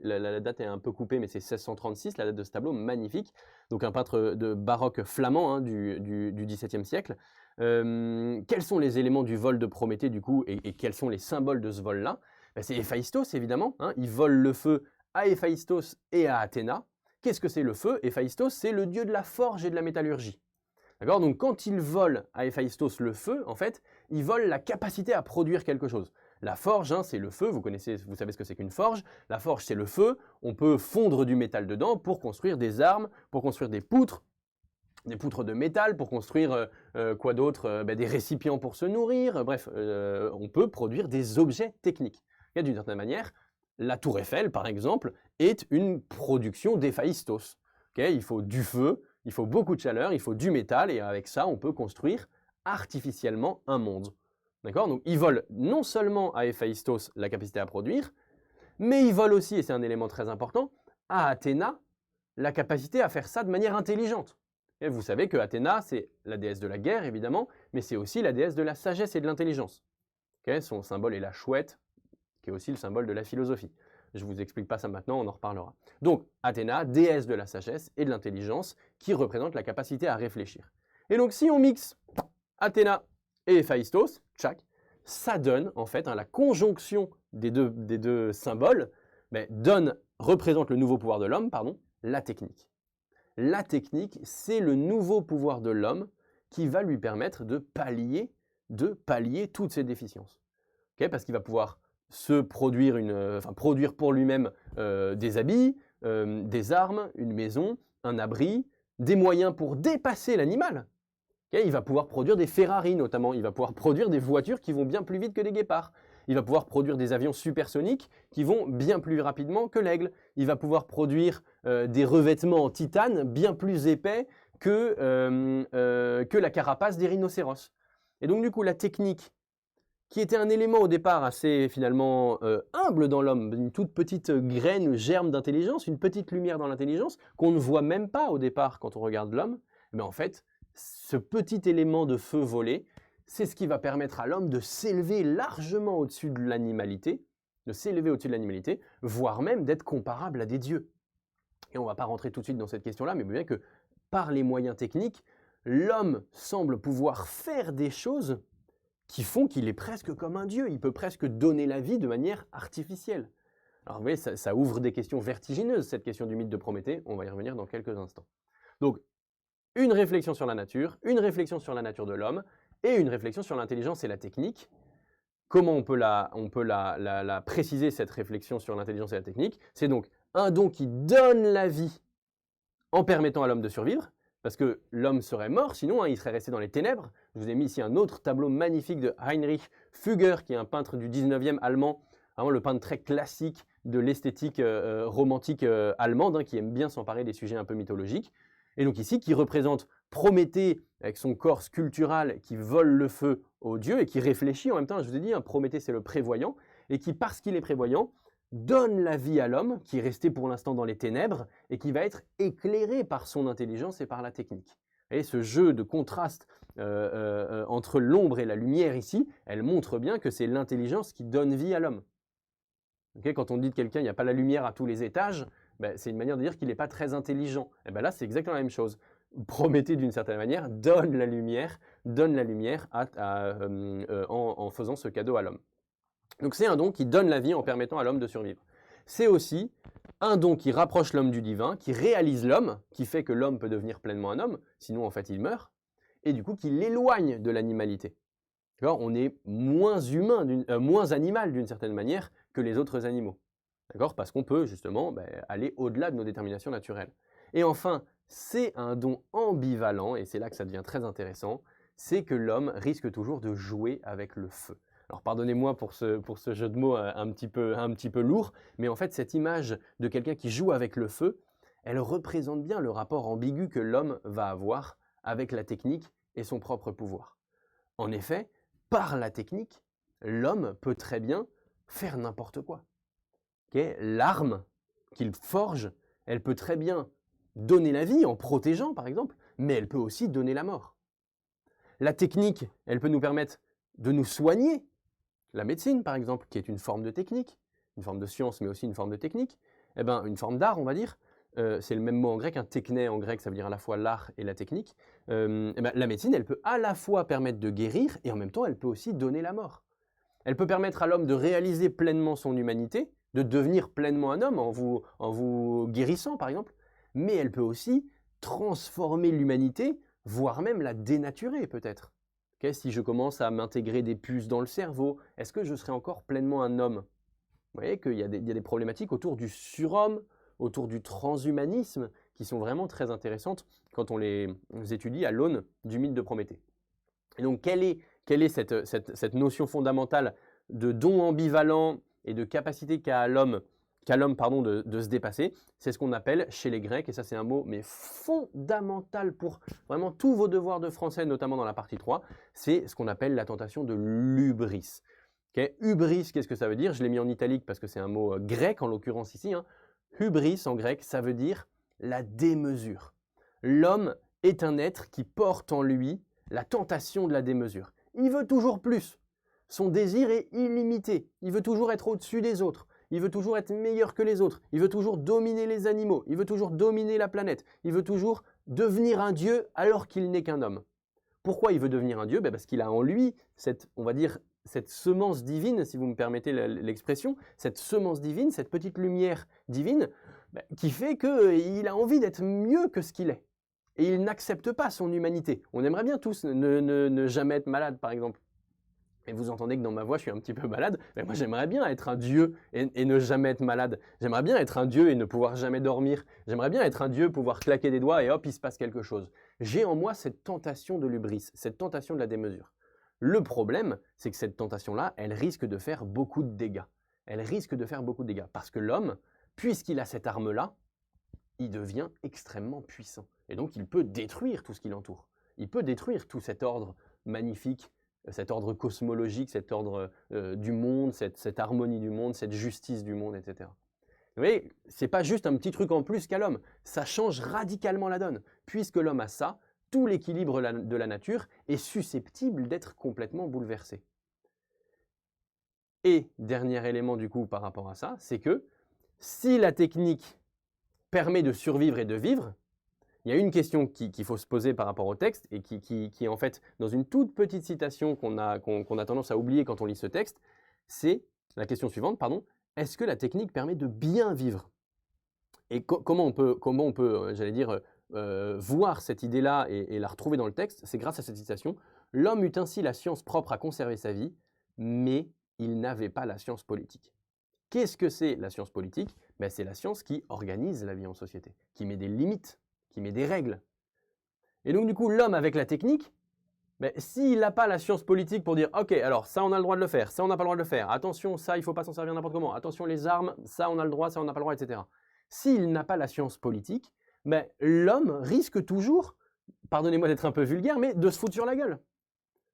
La date est un peu coupée, mais c'est 1636, la date de ce tableau, magnifique. Donc un peintre de baroque flamand du XVIIe siècle. Quels sont les éléments du vol de Prométhée, du coup, et quels sont les symboles de ce vol-là? C'est Héphaïstos, évidemment. Il vole le feu à Héphaïstos et à Athéna. Qu'est-ce que c'est le feu? Héphaïstos, c'est le dieu de la forge et de la métallurgie. D'accord? Donc quand il vole à Héphaïstos le feu, en fait, il vole la capacité à produire quelque chose. La forge, c'est le feu, vous savez ce que c'est qu'une forge. La forge, c'est le feu. On peut fondre du métal dedans pour construire des armes, pour construire des poutres de métal, pour construire quoi d'autre? Des récipients pour se nourrir. Bref, on peut produire des objets techniques. D'une certaine manière, la tour Eiffel, par exemple, est une production d'Héphaïstos. Il faut du feu, il faut beaucoup de chaleur, il faut du métal, et avec ça, on peut construire artificiellement un monde. D'accord? Donc, il vole non seulement à Héphaïstos la capacité à produire, mais il vole aussi, et c'est un élément très important, à Athéna la capacité à faire ça de manière intelligente. Et vous savez que Athéna, c'est la déesse de la guerre, évidemment, mais c'est aussi la déesse de la sagesse et de l'intelligence. Son symbole est la chouette, qui est aussi le symbole de la philosophie. Je ne vous explique pas ça maintenant, on en reparlera. Donc, Athéna, déesse de la sagesse et de l'intelligence, qui représente la capacité à réfléchir. Et donc, si on mixe Athéna et Héphaïstos, ça donne, en fait, la conjonction des deux symboles, représente le nouveau pouvoir de l'homme, la technique. La technique, c'est le nouveau pouvoir de l'homme qui va lui permettre de pallier toutes ses déficiences. Parce qu'il va pouvoir produire pour lui-même des habits, des armes, une maison, un abri, des moyens pour dépasser l'animal. Il va pouvoir produire des Ferrari notamment, il va pouvoir produire des voitures qui vont bien plus vite que des guépards. Il va pouvoir produire des avions supersoniques qui vont bien plus rapidement que l'aigle. Il va pouvoir produire des revêtements en titane bien plus épais que la carapace des rhinocéros. Et donc du coup, la technique, qui était un élément au départ assez finalement humble dans l'homme, une toute petite graine, germe d'intelligence, une petite lumière dans l'intelligence, qu'on ne voit même pas au départ quand on regarde l'homme, en fait, ce petit élément de feu volé, c'est ce qui va permettre à l'homme de s'élever largement au-dessus de l'animalité, voire même d'être comparable à des dieux. Et on ne va pas rentrer tout de suite dans cette question-là, mais bien que par les moyens techniques, l'homme semble pouvoir faire des choses qui font qu'il est presque comme un dieu. Il peut presque donner la vie de manière artificielle. Alors vous voyez, ça ouvre des questions vertigineuses, cette question du mythe de Prométhée. On va y revenir dans quelques instants. Donc, une réflexion sur la nature, une réflexion sur la nature de l'homme, et une réflexion sur l'intelligence et la technique. Comment on peut la préciser, cette réflexion sur l'intelligence et la technique? C'est donc un don qui donne la vie en permettant à l'homme de survivre, parce que l'homme serait mort, sinon il serait resté dans les ténèbres. Je vous ai mis ici un autre tableau magnifique de Heinrich Fugger, qui est un peintre du 19e allemand, vraiment le peintre très classique de l'esthétique romantique allemande, qui aime bien s'emparer des sujets un peu mythologiques. Et donc ici, qui représente Prométhée avec son corps sculptural qui vole le feu aux dieux et qui réfléchit en même temps. Je vous ai dit, Prométhée c'est le prévoyant, et qui, parce qu'il est prévoyant, donne la vie à l'homme qui est resté pour l'instant dans les ténèbres et qui va être éclairé par son intelligence et par la technique. Et ce jeu de contraste entre l'ombre et la lumière ici, elle montre bien que c'est l'intelligence qui donne vie à l'homme. Okay, quand on dit de quelqu'un il n'y a pas la lumière à tous les étages, ben, c'est une manière de dire qu'il n'est pas très intelligent. Et ben là, c'est exactement la même chose. Prométhée, d'une certaine manière, donne la lumière en faisant ce cadeau à l'homme. Donc c'est un don qui donne la vie en permettant à l'homme de survivre. C'est aussi un don qui rapproche l'homme du divin, qui réalise l'homme, qui fait que l'homme peut devenir pleinement un homme, sinon en fait il meurt, et du coup qui l'éloigne de l'animalité. On est moins humain, moins animal d'une certaine manière que les autres animaux. Parce qu'on peut justement aller au-delà de nos déterminations naturelles. Et enfin, c'est un don ambivalent, et c'est là que ça devient très intéressant, c'est que l'homme risque toujours de jouer avec le feu. Alors pardonnez-moi pour ce jeu de mots un petit peu lourd, mais en fait cette image de quelqu'un qui joue avec le feu, elle représente bien le rapport ambigu que l'homme va avoir avec la technique et son propre pouvoir. En effet, par la technique, l'homme peut très bien faire n'importe quoi. L'arme qu'il forge, elle peut très bien donner la vie en protégeant par exemple, mais elle peut aussi donner la mort. La technique, elle peut nous permettre de nous soigner. La médecine par exemple, qui est une forme de technique, une forme de science mais aussi une forme de technique, une forme d'art on va dire, c'est le même mot en grec, un techné en grec ça veut dire à la fois l'art et la technique. La médecine elle peut à la fois permettre de guérir et en même temps elle peut aussi donner la mort. Elle peut permettre à l'homme de réaliser pleinement son humanité, de devenir pleinement un homme en vous guérissant par exemple, mais elle peut aussi transformer l'humanité, voire même la dénaturer peut-être. Si je commence à m'intégrer des puces dans le cerveau, est-ce que je serai encore pleinement un homme? Vous voyez qu'il y a des problématiques autour du surhomme, autour du transhumanisme, qui sont vraiment très intéressantes quand on les étudie à l'aune du mythe de Prométhée. Et donc quelle est cette notion fondamentale de don ambivalent et de capacité qu'a l'homme de se dépasser? C'est ce qu'on appelle chez les Grecs, et ça c'est un mot mais fondamental pour vraiment tous vos devoirs de français, notamment dans la partie 3, c'est ce qu'on appelle la tentation de l'hubris. Hubris, qu'est-ce que ça veut dire? Je l'ai mis en italique parce que c'est un mot grec en l'occurrence ici. Hubris en grec, ça veut dire la démesure. L'homme est un être qui porte en lui la tentation de la démesure. Il veut toujours plus. Son désir est illimité. Il veut toujours être au-dessus des autres. Il veut toujours être meilleur que les autres. Il veut toujours dominer les animaux. Il veut toujours dominer la planète. Il veut toujours devenir un dieu alors qu'il n'est qu'un homme. Pourquoi il veut devenir un dieu? Parce qu'il a en lui cette semence divine, si vous me permettez l'expression, cette semence divine, cette petite lumière divine, qui fait qu'il a envie d'être mieux que ce qu'il est. Et il n'accepte pas son humanité. On aimerait bien tous ne jamais être malade, par exemple. Et vous entendez que dans ma voix, je suis un petit peu malade. Mais moi, j'aimerais bien être un dieu et ne jamais être malade. J'aimerais bien être un dieu et ne pouvoir jamais dormir. J'aimerais bien être un dieu, pouvoir claquer des doigts et hop, il se passe quelque chose. J'ai en moi cette tentation de l'hubris, cette tentation de la démesure. Le problème, c'est que cette tentation-là, elle risque de faire beaucoup de dégâts. Elle risque de faire beaucoup de dégâts. Parce que l'homme, puisqu'il a cette arme-là, il devient extrêmement puissant. Et donc, il peut détruire tout ce qui l'entoure. Il peut détruire tout cet ordre magnifique, cet ordre cosmologique, cet ordre du monde, cette harmonie du monde, cette justice du monde, etc. Vous voyez, ce n'est pas juste un petit truc en plus qu'a l'homme. Ça change radicalement la donne. Puisque l'homme a ça, tout l'équilibre de la nature est susceptible d'être complètement bouleversé. Et dernier élément du coup par rapport à ça, c'est que si la technique permet de survivre et de vivre, il y a une question qu'il faut se poser par rapport au texte et qui est en fait dans une toute petite citation qu'on a tendance à oublier quand on lit ce texte, c'est la question suivante, pardon, est-ce que la technique permet de bien vivre? Et comment on peut j'allais dire, voir cette idée-là et la retrouver dans le texte? C'est grâce à cette citation. L'homme eut ainsi la science propre à conserver sa vie, mais il n'avait pas la science politique. Qu'est-ce que c'est la science politique? Ben, c'est la science qui organise la vie en société, qui met des limites, qui met des règles. Et donc du coup, l'homme avec la technique, ben, s'il n'a pas la science politique pour dire « Ok, alors ça on a le droit de le faire, ça on n'a pas le droit de le faire, attention, ça il ne faut pas s'en servir n'importe comment, attention les armes, ça on a le droit, ça on n'a pas le droit, etc. » S'il n'a pas la science politique, ben, l'homme risque toujours, pardonnez-moi d'être un peu vulgaire, mais de se foutre sur la gueule.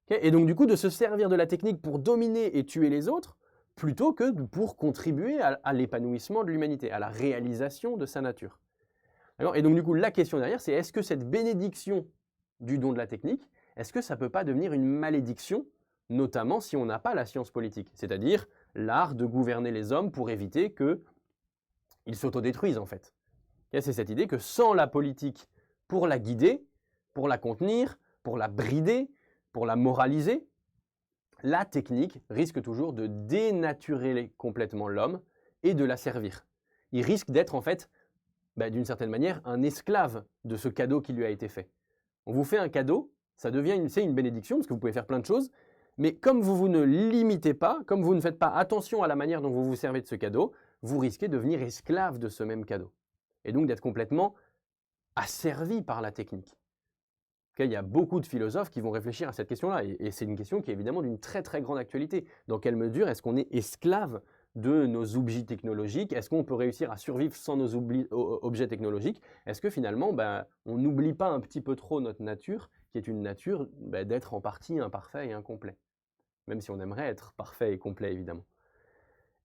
Okay, et donc du coup, de se servir de la technique pour dominer et tuer les autres, plutôt que pour contribuer à l'épanouissement de l'humanité, à la réalisation de sa nature. Et donc du coup, la question derrière, c'est est-ce que cette bénédiction du don de la technique, est-ce que ça ne peut pas devenir une malédiction, notamment si on n'a pas la science politique, c'est-à-dire l'art de gouverner les hommes pour éviter qu'ils s'autodétruisent en fait. C'est cette idée que sans la politique pour la guider, pour la contenir, pour la brider, pour la moraliser, la technique risque toujours de dénaturer complètement l'homme et de l'asservir. Il risque d'être en fait, d'une certaine manière, un esclave de ce cadeau qui lui a été fait. On vous fait un cadeau, ça devient une bénédiction parce que vous pouvez faire plein de choses, mais comme vous ne limitez pas, comme vous ne faites pas attention à la manière dont vous vous servez de ce cadeau, vous risquez de devenir esclave de ce même cadeau. Et donc d'être complètement asservi par la technique. Il y a beaucoup de philosophes qui vont réfléchir à cette question-là, et c'est une question qui est évidemment d'une très très grande actualité. Dans quelle mesure est-ce qu'on est esclave de nos objets technologiques? Est-ce qu'on peut réussir à survivre sans nos objets technologiques? Est-ce que finalement, on n'oublie pas un petit peu trop notre nature, qui est une nature d'être en partie imparfait et incomplet? Même si on aimerait être parfait et complet, évidemment.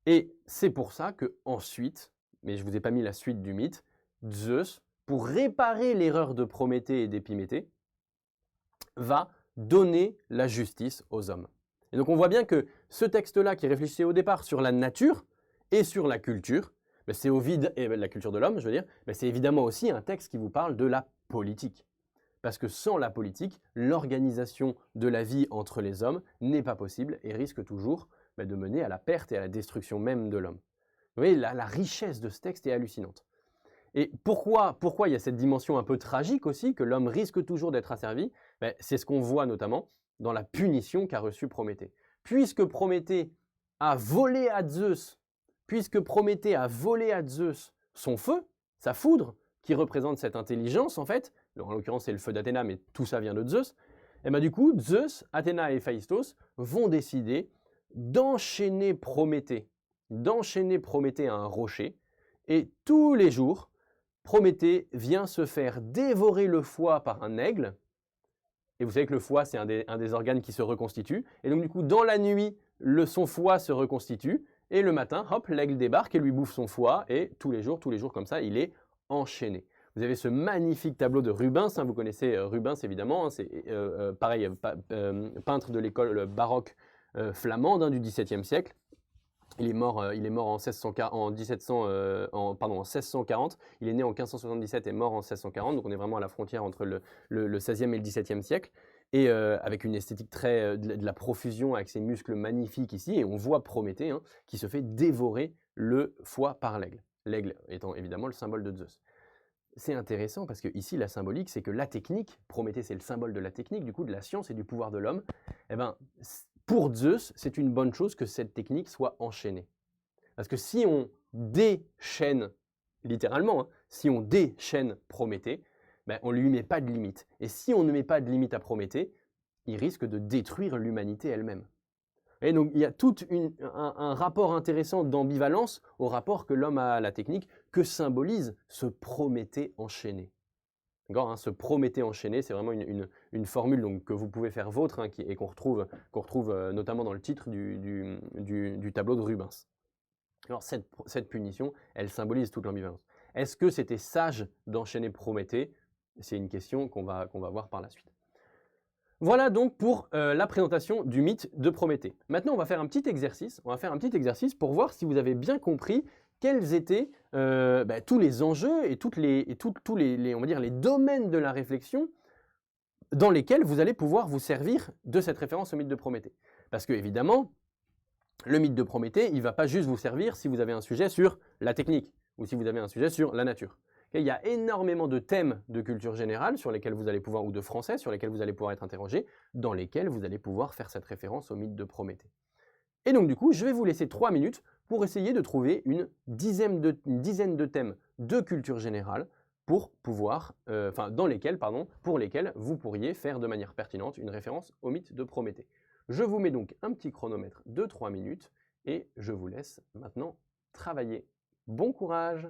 Et c'est pour ça que ensuite, mais je ne vous ai pas mis la suite du mythe, Zeus, pour réparer l'erreur de Prométhée et d'Épiméthée, va donner la justice aux hommes. Et donc on voit bien que ce texte-là qui réfléchissait au départ sur la nature et sur la culture, c'est Ovide, et la culture de l'homme, je veux dire, c'est évidemment aussi un texte qui vous parle de la politique. Parce que sans la politique, l'organisation de la vie entre les hommes n'est pas possible et risque toujours de mener à la perte et à la destruction même de l'homme. Vous voyez, la richesse de ce texte est hallucinante. Et pourquoi il y a cette dimension un peu tragique aussi, que l'homme risque toujours d'être asservi? C'est ce qu'on voit notamment dans la punition qu'a reçue Prométhée. Puisque Prométhée a volé à Zeus, son feu, sa foudre, qui représente cette intelligence en fait, en l'occurrence c'est le feu d'Athéna, mais tout ça vient de Zeus, et du coup Zeus, Athéna et Héphaïstos vont décider d'enchaîner Prométhée à un rocher, et tous les jours, Prométhée vient se faire dévorer le foie par un aigle. Et vous savez que le foie, c'est un des organes qui se reconstitue. Et donc du coup, dans la nuit, son foie se reconstitue. Et le matin, hop, l'aigle débarque et lui bouffe son foie. Et tous les jours comme ça, il est enchaîné. Vous avez ce magnifique tableau de Rubens. Vous connaissez Rubens, évidemment. C'est pareil, peintre de l'école baroque flamande du XVIIe siècle. Il est mort en 1640, il est né en 1577 et mort en 1640, donc on est vraiment à la frontière entre le XVIe et le XVIIe siècle, et avec une esthétique très de la profusion, avec ses muscles magnifiques ici, et on voit Prométhée qui se fait dévorer le foie par l'aigle, l'aigle étant évidemment le symbole de Zeus. C'est intéressant parce que ici la symbolique, c'est que la technique, Prométhée c'est le symbole de la technique, du coup de la science et du pouvoir de l'homme, pour Zeus, c'est une bonne chose que cette technique soit enchaînée. Parce que si on déchaîne, littéralement, si on déchaîne Prométhée, on ne lui met pas de limite. Et si on ne met pas de limite à Prométhée, il risque de détruire l'humanité elle-même. Et donc il y a tout un rapport intéressant d'ambivalence au rapport que l'homme a à la technique, que symbolise ce Prométhée enchaîné. Ce Prométhée enchaîné, c'est vraiment une formule donc, que vous pouvez faire vôtre et qu'on retrouve notamment dans le titre du tableau de Rubens. Alors cette punition, elle symbolise toute l'ambivalence. Est-ce que c'était sage d'enchaîner Prométhée? C'est une question qu'on va voir par la suite. Voilà donc pour la présentation du mythe de Prométhée. Maintenant, on va faire un petit exercice. On va faire un petit exercice pour voir si vous avez bien compris quels étaient tous les enjeux et tous les, on va dire, les domaines de la réflexion dans lesquels vous allez pouvoir vous servir de cette référence au mythe de Prométhée. Parce que, évidemment, le mythe de Prométhée, il ne va pas juste vous servir si vous avez un sujet sur la technique ou si vous avez un sujet sur la nature. Il y a énormément de thèmes de culture générale sur lesquels vous allez pouvoir, ou de français, sur lesquels vous allez pouvoir être interrogé, dans lesquels vous allez pouvoir faire cette référence au mythe de Prométhée. Et donc du coup, je vais vous laisser 3 minutes pour essayer de trouver une dizaine de thèmes de culture générale pour pouvoir, pour lesquels vous pourriez faire de manière pertinente une référence au mythe de Prométhée. Je vous mets donc un petit chronomètre de 3 minutes et je vous laisse maintenant travailler. Bon courage!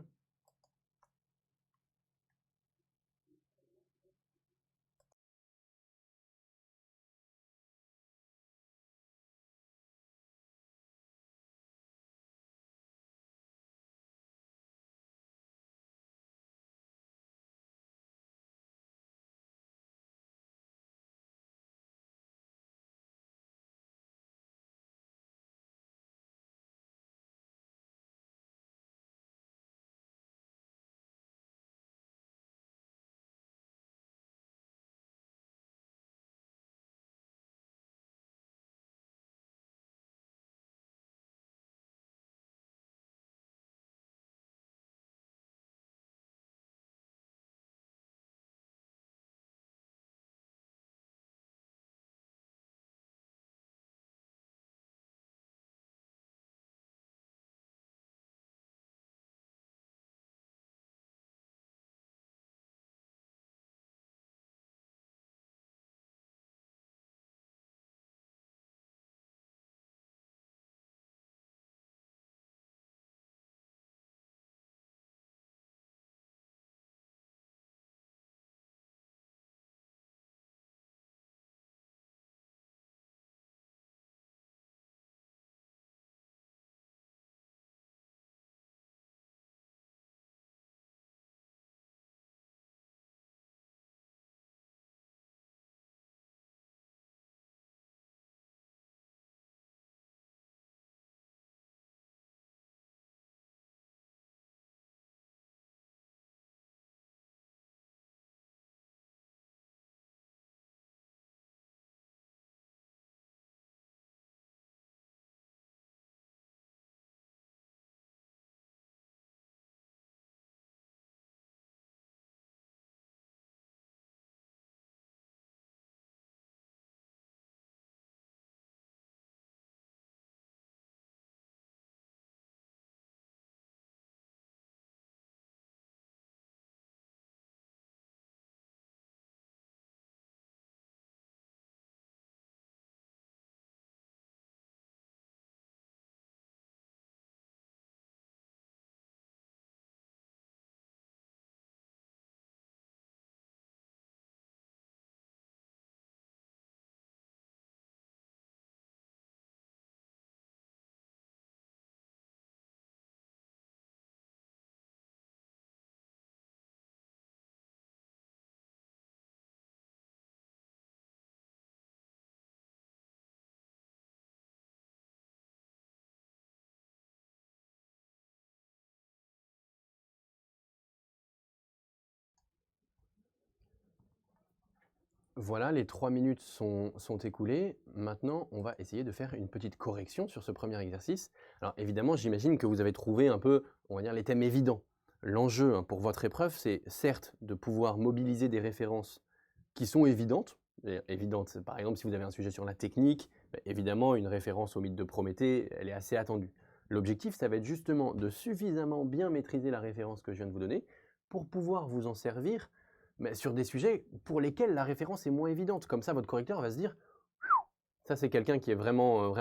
Voilà, les 3 minutes sont écoulées. Maintenant, on va essayer de faire une petite correction sur ce premier exercice. Alors évidemment, j'imagine que vous avez trouvé un peu, on va dire, les thèmes évidents. L'enjeu pour votre épreuve, c'est certes de pouvoir mobiliser des références qui sont évidentes. Évidentes, par exemple, si vous avez un sujet sur la technique, évidemment, une référence au mythe de Prométhée, elle est assez attendue. L'objectif, ça va être justement de suffisamment bien maîtriser la référence que je viens de vous donner pour pouvoir vous en servir mais sur des sujets pour lesquels la référence est moins évidente. Comme ça, votre correcteur va se dire « ça, c'est quelqu'un qui est vraiment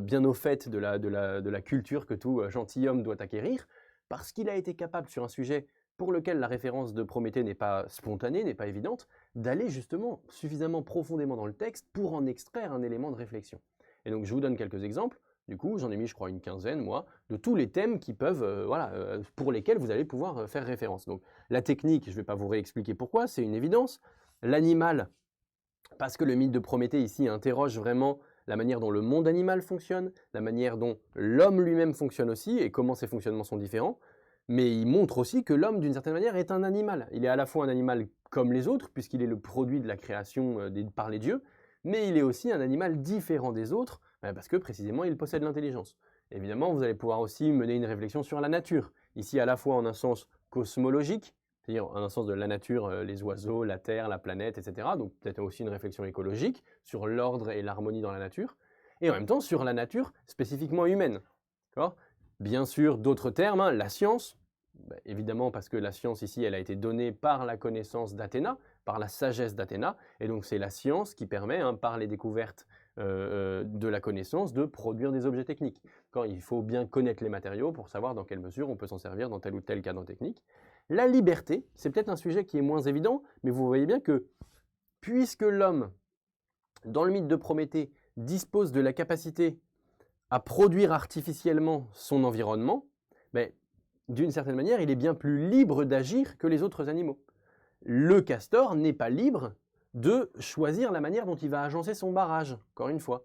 bien au fait de la culture que tout gentilhomme doit acquérir, parce qu'il a été capable sur un sujet pour lequel la référence de Prométhée n'est pas spontanée, n'est pas évidente, d'aller justement suffisamment profondément dans le texte pour en extraire un élément de réflexion. » Et donc, je vous donne quelques exemples. Du coup, j'en ai mis, je crois, une quinzaine, moi, de tous les thèmes qui peuvent, pour lesquels vous allez pouvoir faire référence. Donc, la technique, je ne vais pas vous réexpliquer pourquoi, c'est une évidence. L'animal, parce que le mythe de Prométhée ici interroge vraiment la manière dont le monde animal fonctionne, la manière dont l'homme lui-même fonctionne aussi et comment ses fonctionnements sont différents. Mais il montre aussi que l'homme, d'une certaine manière, est un animal. Il est à la fois un animal comme les autres, puisqu'il est le produit de la création par les dieux, mais il est aussi un animal différent des autres, parce que précisément il possède l'intelligence. Évidemment, vous allez pouvoir aussi mener une réflexion sur la nature, ici à la fois en un sens cosmologique, c'est-à-dire en un sens de la nature, les oiseaux, la terre, la planète, etc. Donc peut-être aussi une réflexion écologique sur l'ordre et l'harmonie dans la nature, et en même temps sur la nature spécifiquement humaine. Bien sûr, d'autres termes, hein, la science, évidemment parce que la science ici, elle a été donnée par la connaissance d'Athéna, par la sagesse d'Athéna, et donc c'est la science qui permet, hein, par les découvertes de la connaissance, de produire des objets techniques. Il faut bien connaître les matériaux pour savoir dans quelle mesure on peut s'en servir dans tel ou tel cadre technique. La liberté, c'est peut-être un sujet qui est moins évident, mais vous voyez bien que puisque l'homme, dans le mythe de Prométhée, dispose de la capacité à produire artificiellement son environnement, d'une certaine manière, il est bien plus libre d'agir que les autres animaux. Le castor n'est pas libre de choisir la manière dont il va agencer son barrage, encore une fois.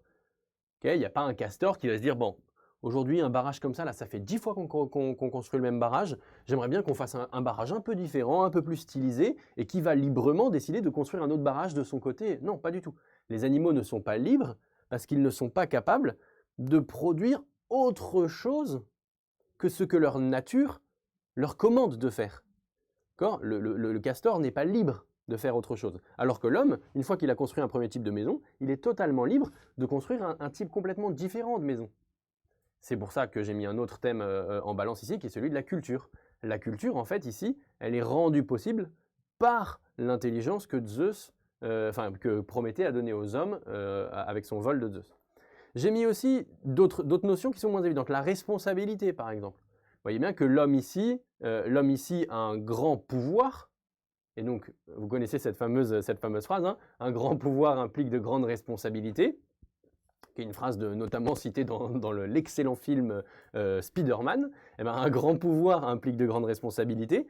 Il n'y a pas un castor qui va se dire, bon, aujourd'hui un barrage comme ça, là, ça fait 10 fois qu'on construit le même barrage, j'aimerais bien qu'on fasse un barrage un peu différent, un peu plus stylisé, et qui va librement décider de construire un autre barrage de son côté. Non, pas du tout. Les animaux ne sont pas libres parce qu'ils ne sont pas capables de produire autre chose que ce que leur nature leur commande de faire. Le castor n'est pas libre de faire autre chose. Alors que l'homme, une fois qu'il a construit un premier type de maison, il est totalement libre de construire un type complètement différent de maison. C'est pour ça que j'ai mis un autre thème en balance ici, qui est celui de la culture. La culture, en fait, ici, elle est rendue possible par l'intelligence que que Prométhée a donnée aux hommes avec son vol de Zeus. J'ai mis aussi d'autres notions qui sont moins évidentes. La responsabilité, par exemple. Vous voyez bien que l'homme ici a un grand pouvoir, et donc vous connaissez cette fameuse phrase, hein, un grand pouvoir implique de grandes responsabilités, qui est une phrase notamment citée dans l'excellent film Spider-Man. Un grand pouvoir implique de grandes responsabilités.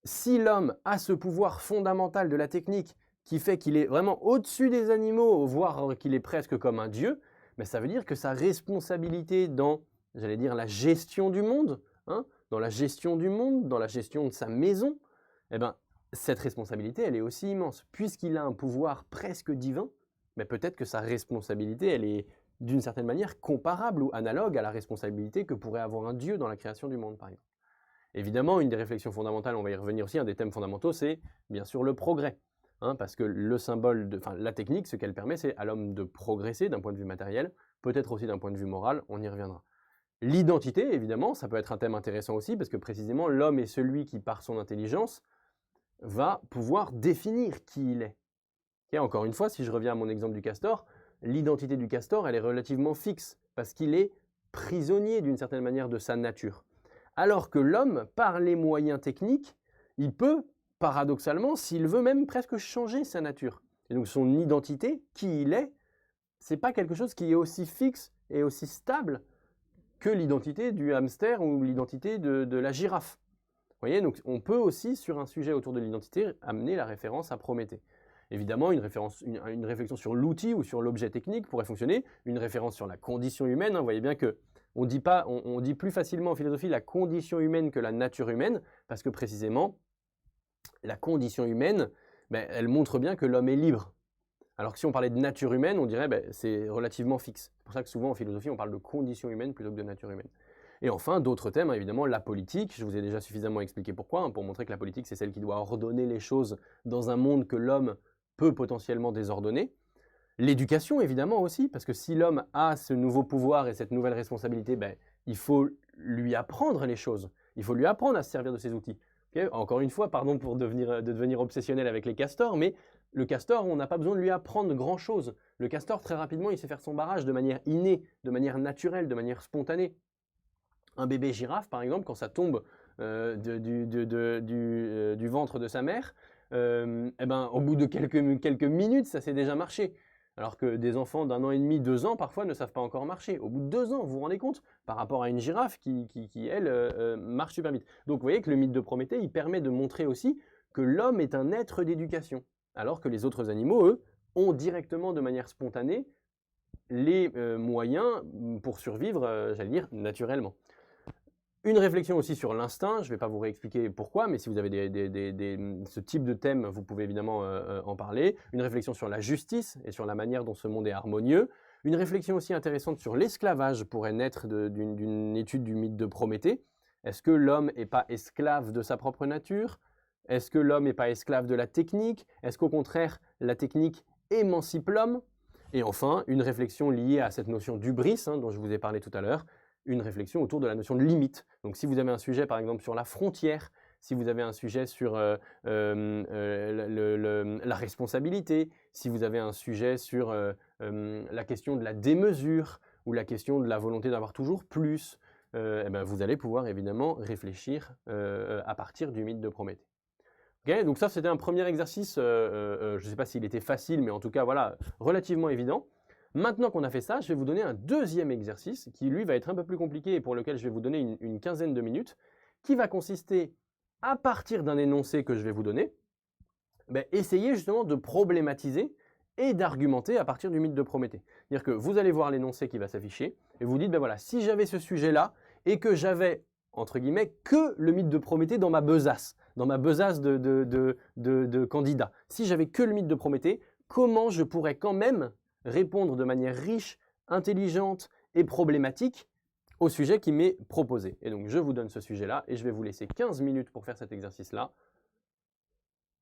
Si l'homme a ce pouvoir fondamental de la technique qui fait qu'il est vraiment au-dessus des animaux, voire qu'il est presque comme un dieu, ça veut dire que sa responsabilité dans, j'allais dire, la gestion du monde, hein, dans la gestion de sa maison, cette responsabilité, elle est aussi immense. Puisqu'il a un pouvoir presque divin, peut-être que sa responsabilité, elle est d'une certaine manière comparable ou analogue à la responsabilité que pourrait avoir un dieu dans la création du monde, par exemple. Évidemment, une des réflexions fondamentales, on va y revenir aussi, un des thèmes fondamentaux, c'est bien sûr le progrès. Parce que le symbole, la technique, ce qu'elle permet, c'est à l'homme de progresser d'un point de vue matériel, peut-être aussi d'un point de vue moral, on y reviendra. L'identité, évidemment, ça peut être un thème intéressant aussi, parce que précisément, l'homme est celui qui, par son intelligence, va pouvoir définir qui il est. Et encore une fois, si je reviens à mon exemple du castor, l'identité du castor, elle est relativement fixe, parce qu'il est prisonnier d'une certaine manière de sa nature. Alors que l'homme, par les moyens techniques, il peut, paradoxalement, s'il veut même presque changer sa nature. Et donc son identité, qui il est, c'est pas quelque chose qui est aussi fixe et aussi stable que l'identité du hamster ou l'identité de la girafe. Vous voyez, donc on peut aussi, sur un sujet autour de l'identité, amener la référence à Prométhée. Évidemment, une réflexion sur l'outil ou sur l'objet technique pourrait fonctionner, une référence sur la condition humaine. Vous voyez bien que on dit plus facilement en philosophie la condition humaine que la nature humaine, parce que précisément, la condition humaine, elle montre bien que l'homme est libre. Alors que si on parlait de nature humaine, on dirait c'est relativement fixe. C'est pour ça que souvent en philosophie, on parle de condition humaine plutôt que de nature humaine. Et enfin, d'autres thèmes, évidemment, la politique. Je vous ai déjà suffisamment expliqué pourquoi, pour montrer que la politique, c'est celle qui doit ordonner les choses dans un monde que l'homme peut potentiellement désordonner. L'éducation, évidemment, aussi, parce que si l'homme a ce nouveau pouvoir et cette nouvelle responsabilité, il faut lui apprendre les choses. Il faut lui apprendre à se servir de ces outils. Encore une fois, pardon de devenir obsessionnel avec les castors, mais le castor, on n'a pas besoin de lui apprendre grand-chose. Le castor, très rapidement, il sait faire son barrage de manière innée, de manière naturelle, de manière spontanée. Un bébé girafe, par exemple, quand ça tombe du ventre de sa mère, au bout de quelques minutes, ça s'est déjà marché. Alors que des enfants d'1 an et demi, 2 ans, parfois, ne savent pas encore marcher. Au bout de 2 ans, vous vous rendez compte? Par rapport à une girafe qui elle, marche super vite. Donc vous voyez que le mythe de Prométhée, il permet de montrer aussi que l'homme est un être d'éducation, alors que les autres animaux, eux, ont directement, de manière spontanée, les moyens pour survivre, j'allais dire, naturellement. Une réflexion aussi sur l'instinct, je ne vais pas vous réexpliquer pourquoi, mais si vous avez ce type de thème, vous pouvez évidemment en parler. Une réflexion sur la justice et sur la manière dont ce monde est harmonieux. Une réflexion aussi intéressante sur l'esclavage pourrait naître d'une étude du mythe de Prométhée. Est-ce que l'homme n'est pas esclave de sa propre nature? Est-ce que l'homme n'est pas esclave de la technique? Est-ce qu'au contraire, la technique émancipe l'homme? Et enfin, une réflexion liée à cette notion d'hubris, dont je vous ai parlé tout à l'heure, une réflexion autour de la notion de limite. Donc si vous avez un sujet par exemple sur la frontière, si vous avez un sujet sur la responsabilité, si vous avez un sujet sur la question de la démesure ou la question de la volonté d'avoir toujours plus, eh ben, vous allez pouvoir évidemment réfléchir à partir du mythe de Prométhée. Okay, donc ça c'était un premier exercice, je ne sais pas s'il était facile, mais en tout cas voilà, relativement évident. Maintenant qu'on a fait ça, je vais vous donner un deuxième exercice qui lui va être un peu plus compliqué et pour lequel je vais vous donner une quinzaine de minutes, qui va consister, à partir d'un énoncé que je vais vous donner, essayer justement de problématiser et d'argumenter à partir du mythe de Prométhée. C'est-à-dire que vous allez voir l'énoncé qui va s'afficher et vous dites, voilà, si j'avais ce sujet-là et que j'avais, entre guillemets, que le mythe de Prométhée dans ma besace de candidat. Si j'avais que le mythe de Prométhée, comment je pourrais quand même répondre de manière riche, intelligente et problématique au sujet qui m'est proposé. Et donc, je vous donne ce sujet-là et je vais vous laisser 15 minutes pour faire cet exercice-là.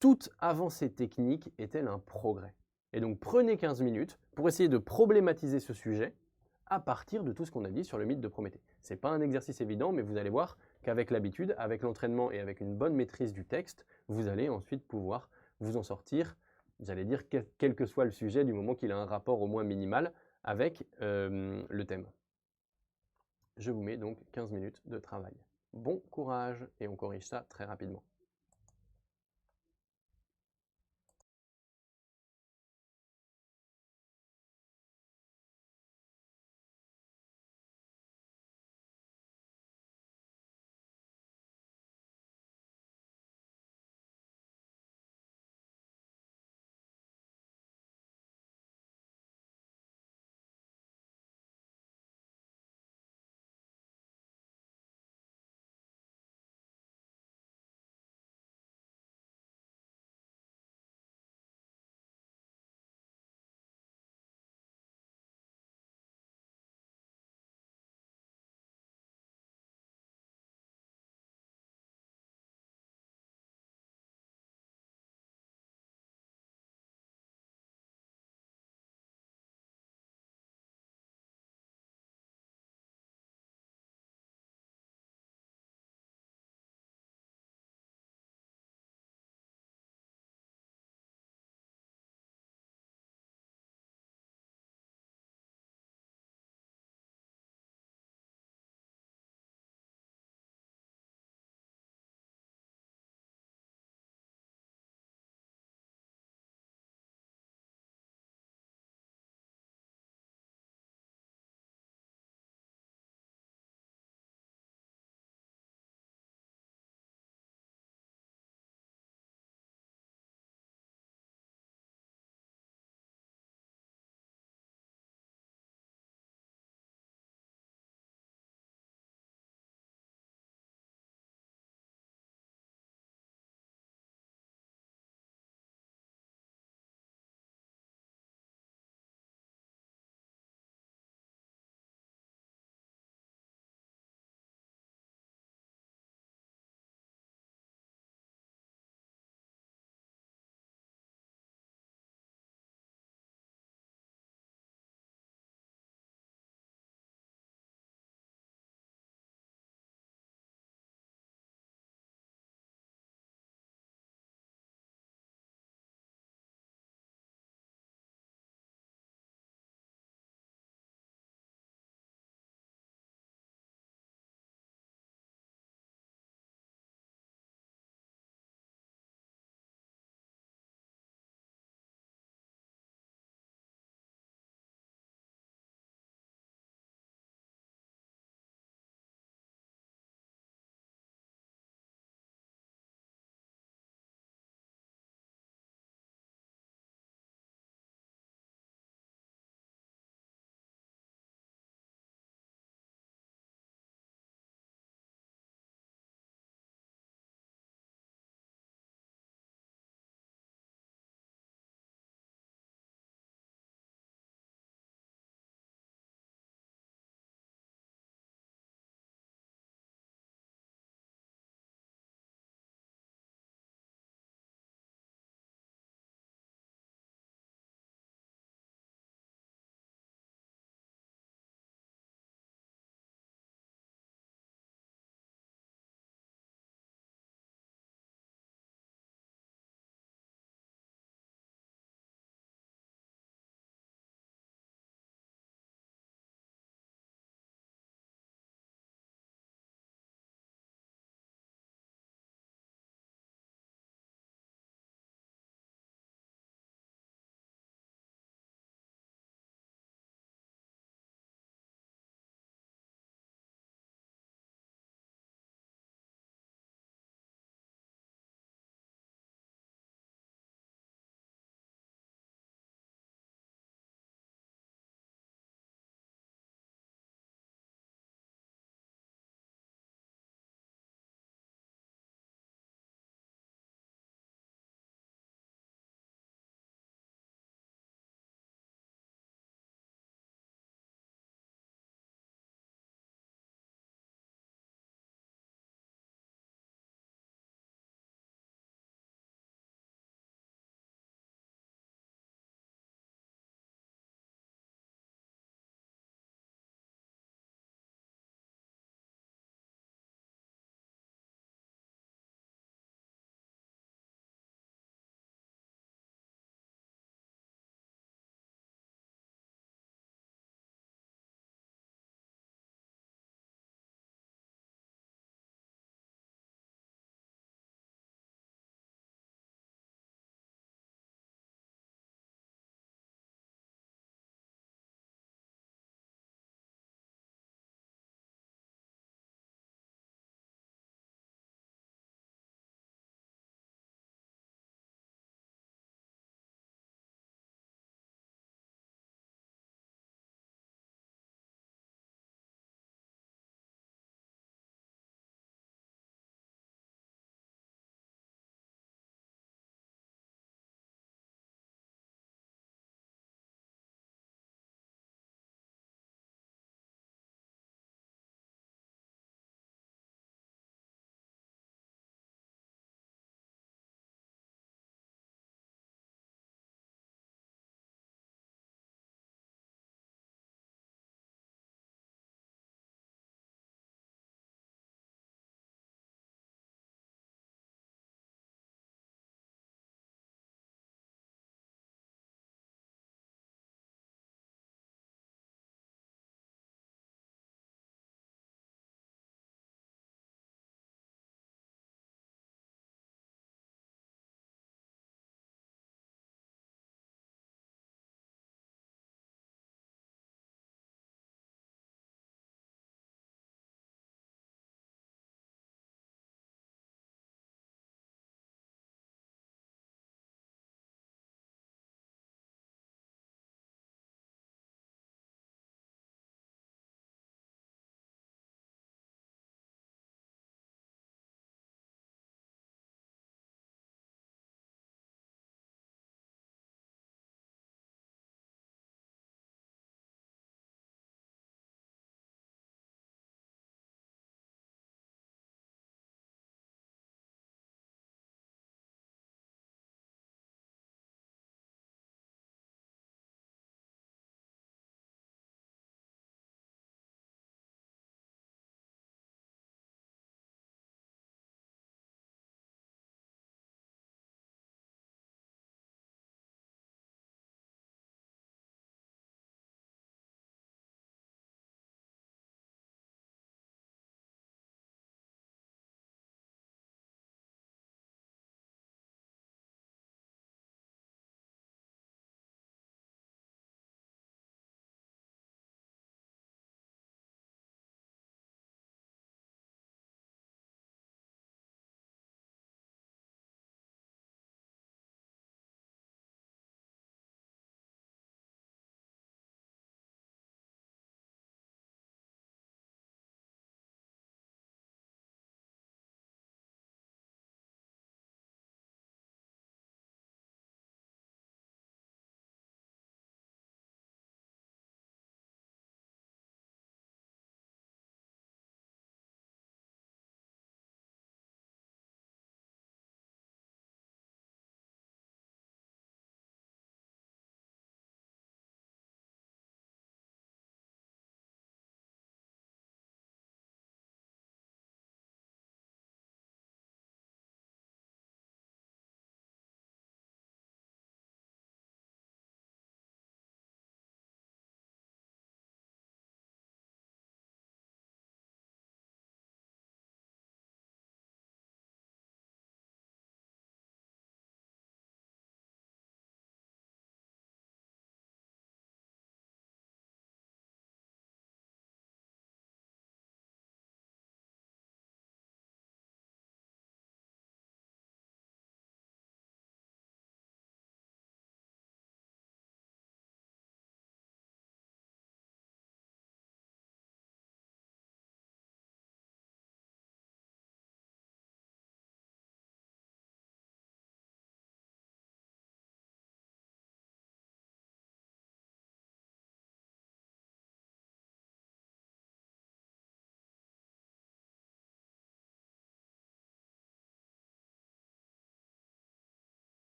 Toute avancée technique est-elle un progrès? Et donc, prenez 15 minutes pour essayer de problématiser ce sujet à partir de tout ce qu'on a dit sur le mythe de Prométhée. Ce n'est pas un exercice évident, mais vous allez voir qu'avec l'habitude, avec l'entraînement et avec une bonne maîtrise du texte, vous allez ensuite pouvoir vous en sortir, j'allais dire, quel que soit le sujet, du moment qu'il a un rapport au moins minimal avec le thème. Je vous mets donc 15 minutes de travail. Bon courage et on corrige ça très rapidement.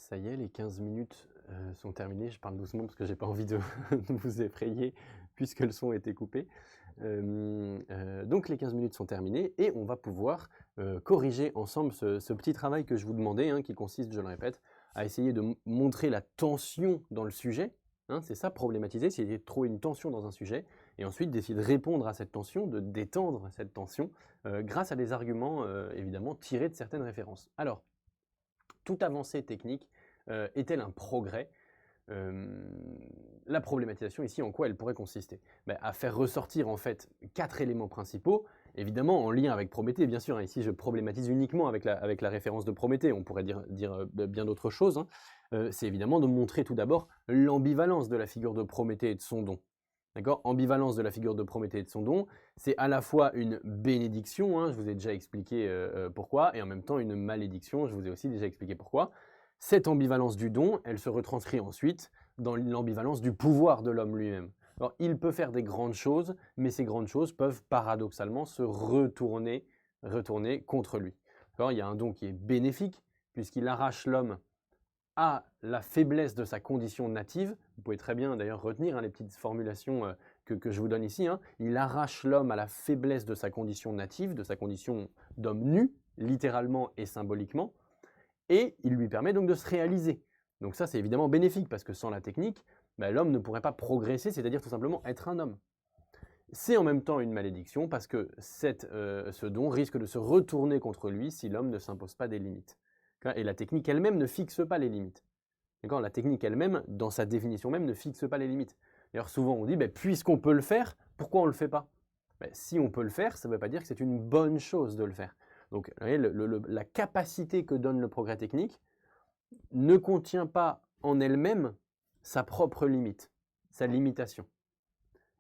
Ça y est, les 15 minutes sont terminées. Je parle doucement parce que j'ai pas envie de, de vous effrayer puisque le son a été coupé. Donc les 15 minutes sont terminées et on va pouvoir corriger ensemble ce petit travail que je vous demandais, hein, qui consiste, je le répète, à essayer de montrer la tension dans le sujet. Hein, c'est ça, problématiser, c'est essayer de trouver une tension dans un sujet et ensuite d'essayer de répondre à cette tension, de détendre cette tension grâce à des arguments évidemment tirés de certaines références. Alors, toute avancée technique est-elle un progrès? La problématisation ici, en quoi elle pourrait consister? À faire ressortir en fait 4 éléments principaux, évidemment en lien avec Prométhée, bien sûr. Hein, ici, je problématise uniquement avec la référence de Prométhée. On pourrait dire bien d'autres choses. Hein. C'est évidemment de montrer tout d'abord l'ambivalence de la figure de Prométhée et de son don. D'accord? Ambivalence de la figure de Prométhée et de son don, c'est à la fois une bénédiction, hein, je vous ai déjà expliqué pourquoi, et en même temps une malédiction, je vous ai aussi déjà expliqué pourquoi. Cette ambivalence du don, elle se retranscrit ensuite dans l'ambivalence du pouvoir de l'homme lui-même. Alors, il peut faire des grandes choses, mais ces grandes choses peuvent paradoxalement se retourner contre lui. Alors, il y a un don qui est bénéfique, puisqu'il arrache l'homme à la faiblesse de sa condition native. Vous pouvez très bien d'ailleurs retenir les petites formulations que je vous donne ici. Hein. Il arrache l'homme à la faiblesse de sa condition native, de sa condition d'homme nu, littéralement et symboliquement, et il lui permet donc de se réaliser. Donc ça, c'est évidemment bénéfique, parce que sans la technique, l'homme ne pourrait pas progresser, c'est-à-dire tout simplement être un homme. C'est en même temps une malédiction, parce que ce don risque de se retourner contre lui si l'homme ne s'impose pas des limites. Et la technique elle-même ne fixe pas les limites. La technique elle-même, dans sa définition même, ne fixe pas les limites. D'ailleurs, souvent on dit, puisqu'on peut le faire, pourquoi on ne le fait pas? Si on peut le faire, ça ne veut pas dire que c'est une bonne chose de le faire. Donc, vous voyez, la capacité que donne le progrès technique ne contient pas en elle-même sa propre limite, sa limitation.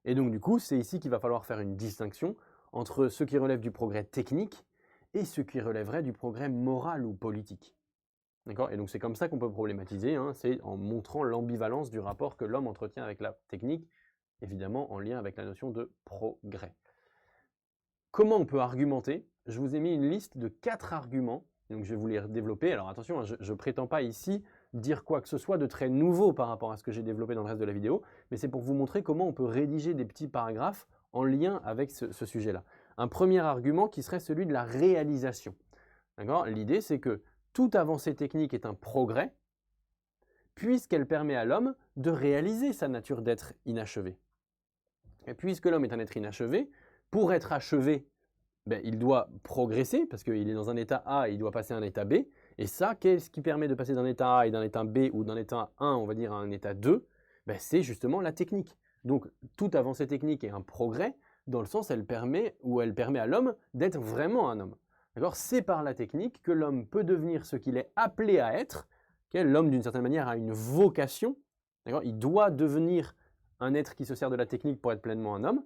Et donc, du coup, c'est ici qu'il va falloir faire une distinction entre ce qui relève du progrès technique et ce qui relèverait du progrès moral ou politique. D'accord? Et donc c'est comme ça qu'on peut problématiser, hein, c'est en montrant l'ambivalence du rapport que l'homme entretient avec la technique, évidemment en lien avec la notion de progrès. Comment on peut argumenter? Je vous ai mis une liste de 4 arguments, donc je vais vous les développer. Alors attention, hein, je ne prétends pas ici dire quoi que ce soit de très nouveau par rapport à ce que j'ai développé dans le reste de la vidéo, mais c'est pour vous montrer comment on peut rédiger des petits paragraphes en lien avec ce sujet-là. Un premier argument qui serait celui de la réalisation. L'idée, c'est que toute avancée technique est un progrès, puisqu'elle permet à l'homme de réaliser sa nature d'être inachevé. Et puisque l'homme est un être inachevé, pour être achevé, il doit progresser, parce qu'il est dans un état A et il doit passer à un état B. Et ça, qu'est-ce qui permet de passer d'un état A et d'un état B, ou d'un état 1, on va dire, à un état 2? C'est justement la technique. Donc, toute avancée technique est un progrès, dans le sens elle permet à l'homme d'être vraiment un homme. C'est par la technique que l'homme peut devenir ce qu'il est appelé à être. L'homme, d'une certaine manière, a une vocation. Il doit devenir un être qui se sert de la technique pour être pleinement un homme.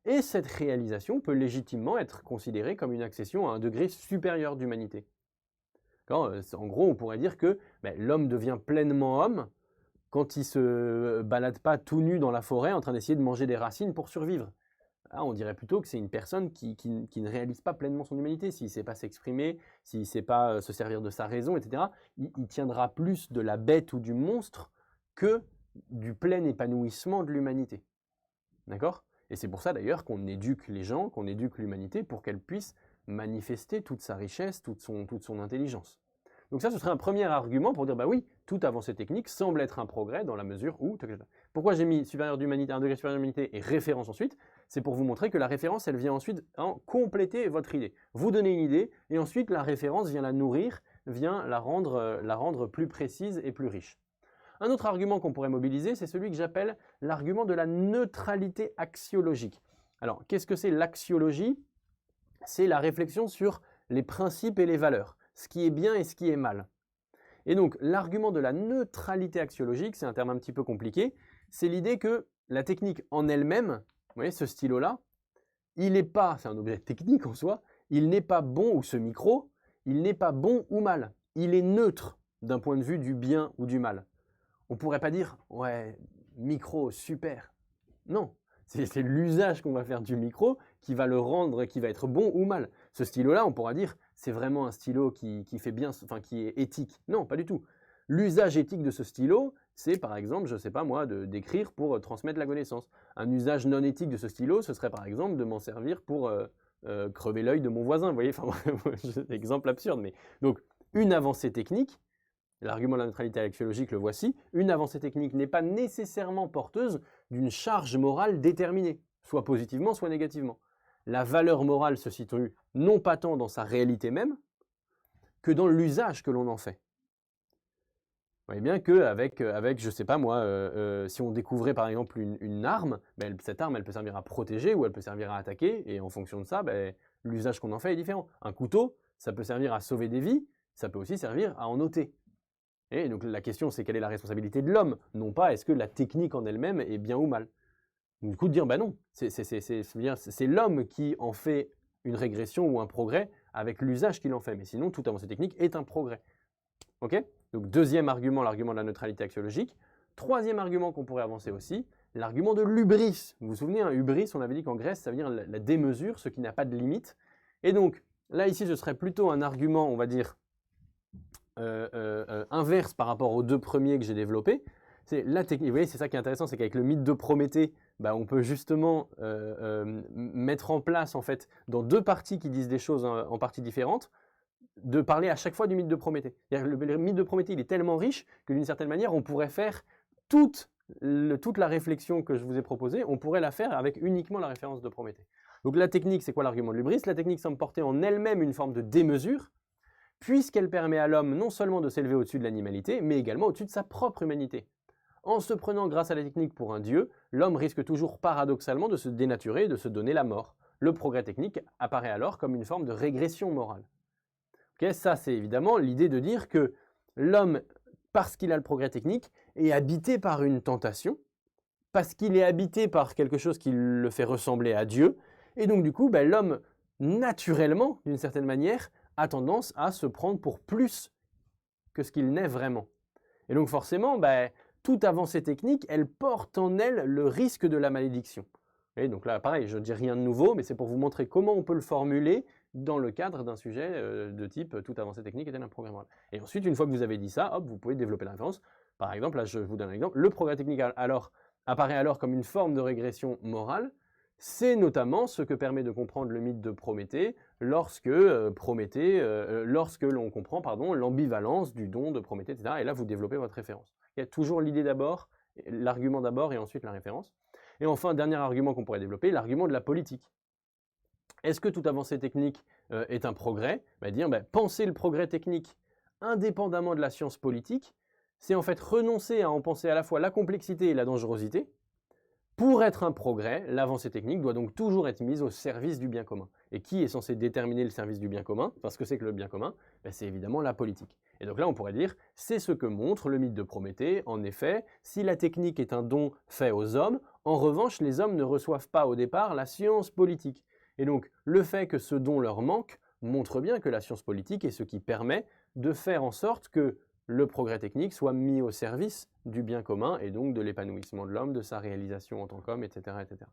Et cette réalisation peut légitimement être considérée comme une accession à un degré supérieur d'humanité. En gros, on pourrait dire que l'homme devient pleinement homme quand il ne se balade pas tout nu dans la forêt en train d'essayer de manger des racines pour survivre. Là, on dirait plutôt que c'est une personne qui ne réalise pas pleinement son humanité. S'il ne sait pas s'exprimer, s'il ne sait pas se servir de sa raison, etc., il tiendra plus de la bête ou du monstre que du plein épanouissement de l'humanité. D'accord? Et c'est pour ça d'ailleurs qu'on éduque les gens, qu'on éduque l'humanité pour qu'elle puisse manifester toute sa richesse, toute son intelligence. Donc ça, ce serait un premier argument pour dire, oui, toute avancée technique semble être un progrès dans la mesure où... Pourquoi j'ai mis supérieur d'humanité, un degré supérieur d'humanité et référence ensuite? C'est pour vous montrer que la référence, elle vient ensuite compléter votre idée. Vous donnez une idée et ensuite la référence vient la nourrir, vient la rendre plus précise et plus riche. Un autre argument qu'on pourrait mobiliser, c'est celui que j'appelle l'argument de la neutralité axiologique. Alors, qu'est-ce que c'est l'axiologie? C'est la réflexion sur les principes et les valeurs, ce qui est bien et ce qui est mal. Et donc, l'argument de la neutralité axiologique, c'est un terme un petit peu compliqué, c'est l'idée que la technique en elle-même, vous voyez, ce stylo-là, il n'est pas, c'est un objet technique en soi, il n'est pas bon, ou ce micro, il n'est pas bon ou mal. Il est neutre d'un point de vue du bien ou du mal. On ne pourrait pas dire, ouais, micro, super. Non, c'est l'usage qu'on va faire du micro qui va le rendre, qui va être bon ou mal. Ce stylo-là, on pourra dire, c'est vraiment un stylo qui fait bien, enfin qui est éthique. Non, pas du tout. L'usage éthique de ce stylo, c'est par exemple, je ne sais pas moi, d'écrire pour transmettre la connaissance. Un usage non éthique de ce stylo, ce serait par exemple de m'en servir pour crever l'œil de mon voisin. Vous voyez, enfin, exemple absurde. Mais donc, une avancée technique, l'argument de la neutralité axiologique, le voici, une avancée technique n'est pas nécessairement porteuse d'une charge morale déterminée, soit positivement, soit négativement. La valeur morale se situe non pas tant dans sa réalité même, que dans l'usage que l'on en fait. Vous voyez bien qu'avec, je ne sais pas moi, si on découvrait par exemple une arme, ben, cette arme elle peut servir à protéger ou elle peut servir à attaquer, et en fonction de ça, ben, l'usage qu'on en fait est différent. Un couteau, ça peut servir à sauver des vies, ça peut aussi servir à en ôter. Et donc la question c'est quelle est la responsabilité de l'homme, non pas est-ce que la technique en elle-même est bien ou mal. Du coup de dire bah non, c'est l'homme qui en fait une régression ou un progrès avec l'usage qu'il en fait, mais sinon toute avancée technique est un progrès. Ok? Donc deuxième argument, l'argument de la neutralité axiologique. Troisième argument qu'on pourrait avancer aussi, l'argument de l'hubris. Vous vous souvenez, hein, hubris, on avait dit qu'en Grèce, ça veut dire la démesure, ce qui n'a pas de limite. Et donc là ici, ce serait plutôt un argument, on va dire, inverse par rapport aux deux premiers que j'ai développés. C'est la technique. Vous voyez, c'est ça qui est intéressant, c'est qu'avec le mythe de Prométhée, bah, on peut justement mettre en place, en fait, dans deux parties qui disent des choses en parties différentes, de parler à chaque fois du mythe de Prométhée. Le mythe de Prométhée, il est tellement riche que d'une certaine manière, on pourrait faire toute la réflexion que je vous ai proposée, on pourrait la faire avec uniquement la référence de Prométhée. Donc la technique, c'est quoi l'argument de l'hubris? La technique semble porter en elle-même une forme de démesure, puisqu'elle permet à l'homme non seulement de s'élever au-dessus de l'animalité, mais également au-dessus de sa propre humanité. En se prenant grâce à la technique pour un dieu, l'homme risque toujours paradoxalement de se dénaturer et de se donner la mort. Le progrès technique apparaît alors comme une forme de régression morale. Okay, ça, c'est évidemment l'idée de dire que l'homme, parce qu'il a le progrès technique, est habité par une tentation, parce qu'il est habité par quelque chose qui le fait ressembler à Dieu, et donc du coup, ben, l'homme, naturellement, d'une certaine manière, a tendance à se prendre pour plus que ce qu'il n'est vraiment. Et donc forcément, ben, toute avancée technique, elle porte en elle le risque de la malédiction. Et donc là, pareil, je ne dis rien de nouveau, mais c'est pour vous montrer comment on peut le formuler dans le cadre d'un sujet de type toute avancée technique est un progrès moral. Et ensuite, une fois que vous avez dit ça, hop, vous pouvez développer la référence. Par exemple, là, je vous donne un exemple. Le progrès technique apparaît alors comme une forme de régression morale. C'est notamment ce que permet de comprendre le mythe de Prométhée lorsque l'on comprend l'ambivalence du don de Prométhée, etc. Et là, vous développez votre référence. Il y a toujours l'idée d'abord, l'argument d'abord et ensuite la référence. Et enfin, dernier argument qu'on pourrait développer, l'argument de la politique. Est-ce que toute avancée technique est un progrès? Dire penser le progrès technique indépendamment de la science politique, c'est en fait renoncer à en penser à la fois la complexité et la dangerosité. Pour être un progrès, l'avancée technique doit donc toujours être mise au service du bien commun. Et qui est censé déterminer le service du bien commun? Enfin, ce que c'est que le bien commun, c'est évidemment la politique. Et donc là, on pourrait dire, c'est ce que montre le mythe de Prométhée. En effet, si la technique est un don fait aux hommes, en revanche, les hommes ne reçoivent pas au départ la science politique. Et donc, le fait que ce don leur manque montre bien que la science politique est ce qui permet de faire en sorte que le progrès technique soit mis au service du bien commun et donc de l'épanouissement de l'homme, de sa réalisation en tant qu'homme, etc., etc.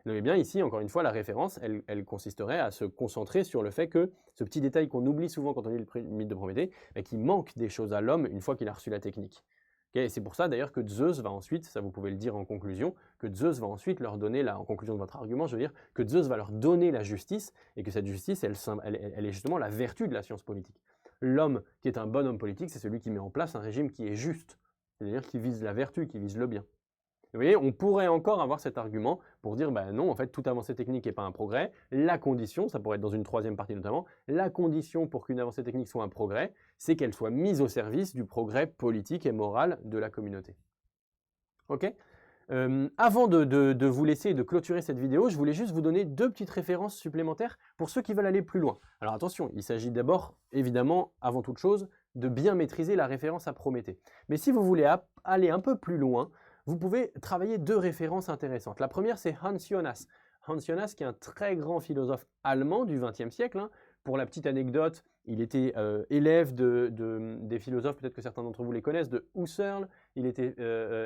Donc, eh bien, ici, encore une fois, la référence, elle consisterait à se concentrer sur le fait que ce petit détail qu'on oublie souvent quand on lit le mythe de Prométhée, qu'il manque des choses à l'homme une fois qu'il a reçu la technique. Okay, et c'est pour ça d'ailleurs que Zeus va ensuite, ça vous pouvez le dire en conclusion, que Zeus va ensuite leur donner, en conclusion de votre argument, je veux dire, que Zeus va leur donner la justice, et que cette justice, elle est justement la vertu de la science politique. L'homme qui est un bon homme politique, c'est celui qui met en place un régime qui est juste, c'est-à-dire qui vise la vertu, qui vise le bien. Vous voyez, on pourrait encore avoir cet argument pour dire, non, en fait, toute avancée technique n'est pas un progrès. La condition, ça pourrait être dans une troisième partie notamment, la condition pour qu'une avancée technique soit un progrès, c'est qu'elle soit mise au service du progrès politique et moral de la communauté. Ok? Avant de vous laisser et de clôturer cette vidéo, je voulais juste vous donner deux petites références supplémentaires pour ceux qui veulent aller plus loin. Alors attention, il s'agit d'abord, évidemment, avant toute chose, de bien maîtriser la référence à Prométhée. Mais si vous voulez aller un peu plus loin, vous pouvez travailler deux références intéressantes. La première, c'est Hans Jonas. Hans Jonas, qui est un très grand philosophe allemand du XXe siècle. Pour la petite anecdote, il était élève des philosophes, peut-être que certains d'entre vous les connaissent, de Husserl. Il était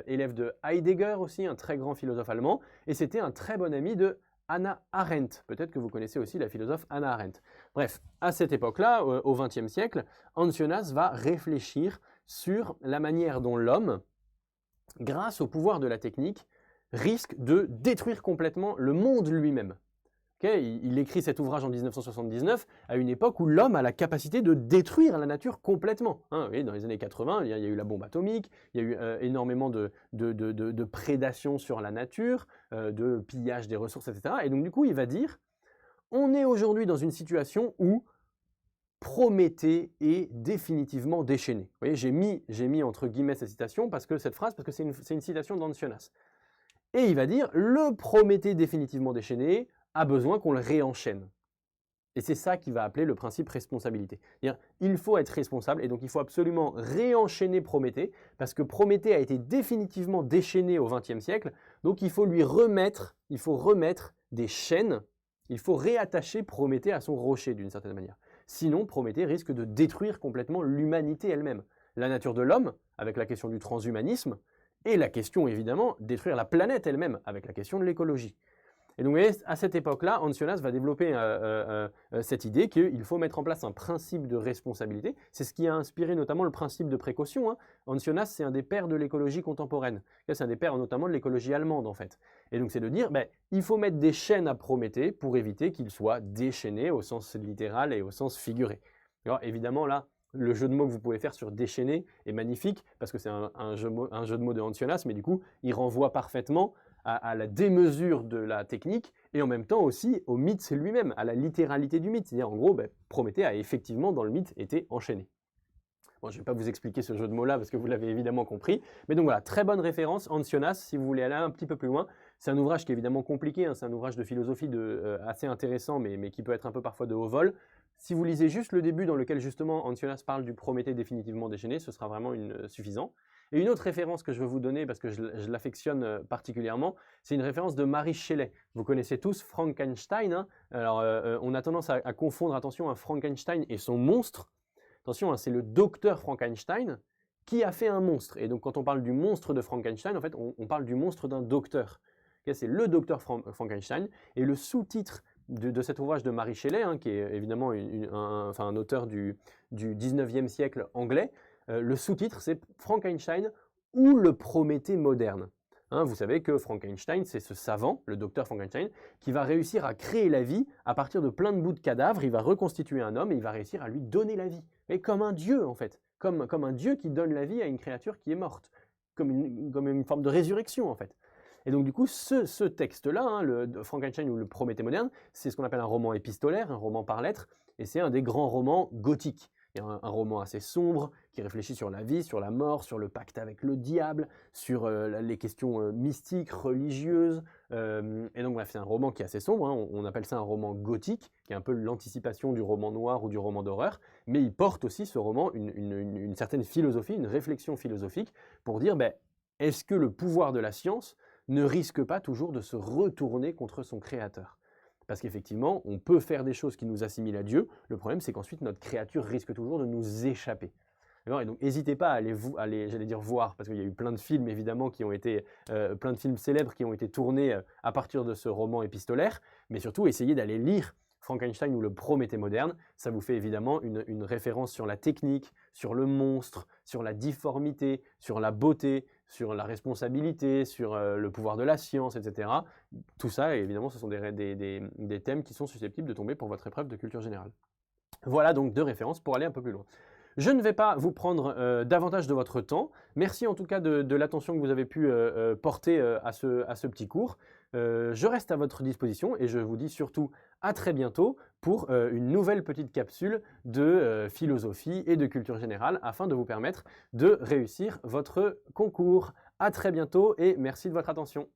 élève de Heidegger aussi, un très grand philosophe allemand. Et c'était un très bon ami de Hannah Arendt. Peut-être que vous connaissez aussi la philosophe Hannah Arendt. Bref, à cette époque-là, au XXe siècle, Hans Jonas va réfléchir sur la manière dont l'homme, grâce au pouvoir de la technique, risque de détruire complètement le monde lui-même. Il écrit cet ouvrage en 1979 à une époque où l'homme a la capacité de détruire la nature complètement. Vous voyez, dans les années 80, il y a eu la bombe atomique, il y a eu énormément de prédation sur la nature, de pillage des ressources, etc. Et donc du coup, il va dire, on est aujourd'hui dans une situation où Prométhée est définitivement déchaîné. Vous voyez, j'ai mis entre guillemets cette citation, parce que c'est une citation d'Ancionas. Et il va dire, le Prométhée définitivement déchaîné a besoin qu'on le réenchaîne. Et c'est ça qu'il va appeler le principe responsabilité. Il faut être responsable et donc il faut absolument réenchaîner Prométhée parce que Prométhée a été définitivement déchaîné au XXe siècle. Donc il faut remettre des chaînes, il faut réattacher Prométhée à son rocher d'une certaine manière. Sinon, Prométhée risque de détruire complètement l'humanité elle-même. La nature de l'homme, avec la question du transhumanisme, et la question évidemment, détruire la planète elle-même, avec la question de l'écologie. Et donc, vous voyez, à cette époque-là, Ancionas va développer cette idée qu'il faut mettre en place un principe de responsabilité. C'est ce qui a inspiré notamment le principe de précaution. Ancionas, c'est un des pères de l'écologie contemporaine. C'est un des pères notamment de l'écologie allemande, en fait. Et donc, c'est de dire, il faut mettre des chaînes à Prométhée pour éviter qu'il soit déchaîné au sens littéral et au sens figuré. Alors, évidemment, là, le jeu de mots que vous pouvez faire sur déchaîner est magnifique, parce que c'est un jeu de mots de Ancionas, mais du coup, il renvoie parfaitement à la démesure de la technique et en même temps aussi au mythe lui-même, à la littéralité du mythe. C'est-à-dire en gros, Prométhée a effectivement dans le mythe été enchaîné. Bon, je ne vais pas vous expliquer ce jeu de mots-là parce que vous l'avez évidemment compris. Mais donc voilà, très bonne référence, Ancionas, si vous voulez aller un petit peu plus loin. C'est un ouvrage qui est évidemment compliqué, c'est un ouvrage de philosophie assez intéressant mais qui peut être un peu parfois de haut vol. Si vous lisez juste le début dans lequel justement Ancionas parle du Prométhée définitivement déchaîné, ce sera vraiment suffisant. Et une autre référence que je veux vous donner, parce que je l'affectionne particulièrement, c'est une référence de Mary Shelley. Vous connaissez tous Frankenstein. Alors, on a tendance à confondre, attention, un Frankenstein et son monstre. Attention, c'est le docteur Frankenstein qui a fait un monstre. Et donc, quand on parle du monstre de Frankenstein, en fait, on parle du monstre d'un docteur. C'est le docteur Frankenstein. Et le sous-titre de cet ouvrage de Mary Shelley, qui est évidemment un auteur du 19e siècle anglais, le sous-titre, c'est Frankenstein ou le Prométhée moderne. Vous savez que Frankenstein, c'est ce savant, le docteur Frankenstein, qui va réussir à créer la vie à partir de plein de bouts de cadavres. Il va reconstituer un homme et il va réussir à lui donner la vie. Et comme un dieu, en fait. Comme un dieu qui donne la vie à une créature qui est morte. Comme une forme de résurrection, en fait. Et donc, du coup, ce texte-là, le Frankenstein ou le Prométhée moderne, c'est ce qu'on appelle un roman épistolaire, un roman par lettres, et c'est un des grands romans gothiques. Il y a un roman assez sombre qui réfléchit sur la vie, sur la mort, sur le pacte avec le diable, sur les questions mystiques, religieuses. Et donc, c'est un roman qui est assez sombre. On appelle ça un roman gothique, qui est un peu l'anticipation du roman noir ou du roman d'horreur. Mais il porte aussi, ce roman, une certaine philosophie, une réflexion philosophique pour dire, est-ce que le pouvoir de la science ne risque pas toujours de se retourner contre son créateur ? Parce qu'effectivement, on peut faire des choses qui nous assimilent à Dieu. Le problème, c'est qu'ensuite, notre créature risque toujours de nous échapper. Et donc, n'hésitez pas à aller j'allais dire voir, parce qu'il y a eu plein de films, évidemment, plein de films célèbres qui ont été tournés à partir de ce roman épistolaire. Mais surtout, essayez d'aller lire Frankenstein ou le Prométhée moderne. Ça vous fait évidemment une référence sur la technique, sur le monstre, sur la difformité, sur la beauté, sur la responsabilité, sur le pouvoir de la science, etc. Tout ça, évidemment, ce sont des thèmes qui sont susceptibles de tomber pour votre épreuve de culture générale. Voilà donc 2 références pour aller un peu plus loin. Je ne vais pas vous prendre davantage de votre temps. Merci en tout cas de l'attention que vous avez pu porter à ce petit cours. Je reste à votre disposition et je vous dis surtout à très bientôt pour une nouvelle petite capsule de philosophie et de culture générale afin de vous permettre de réussir votre concours. À très bientôt et merci de votre attention.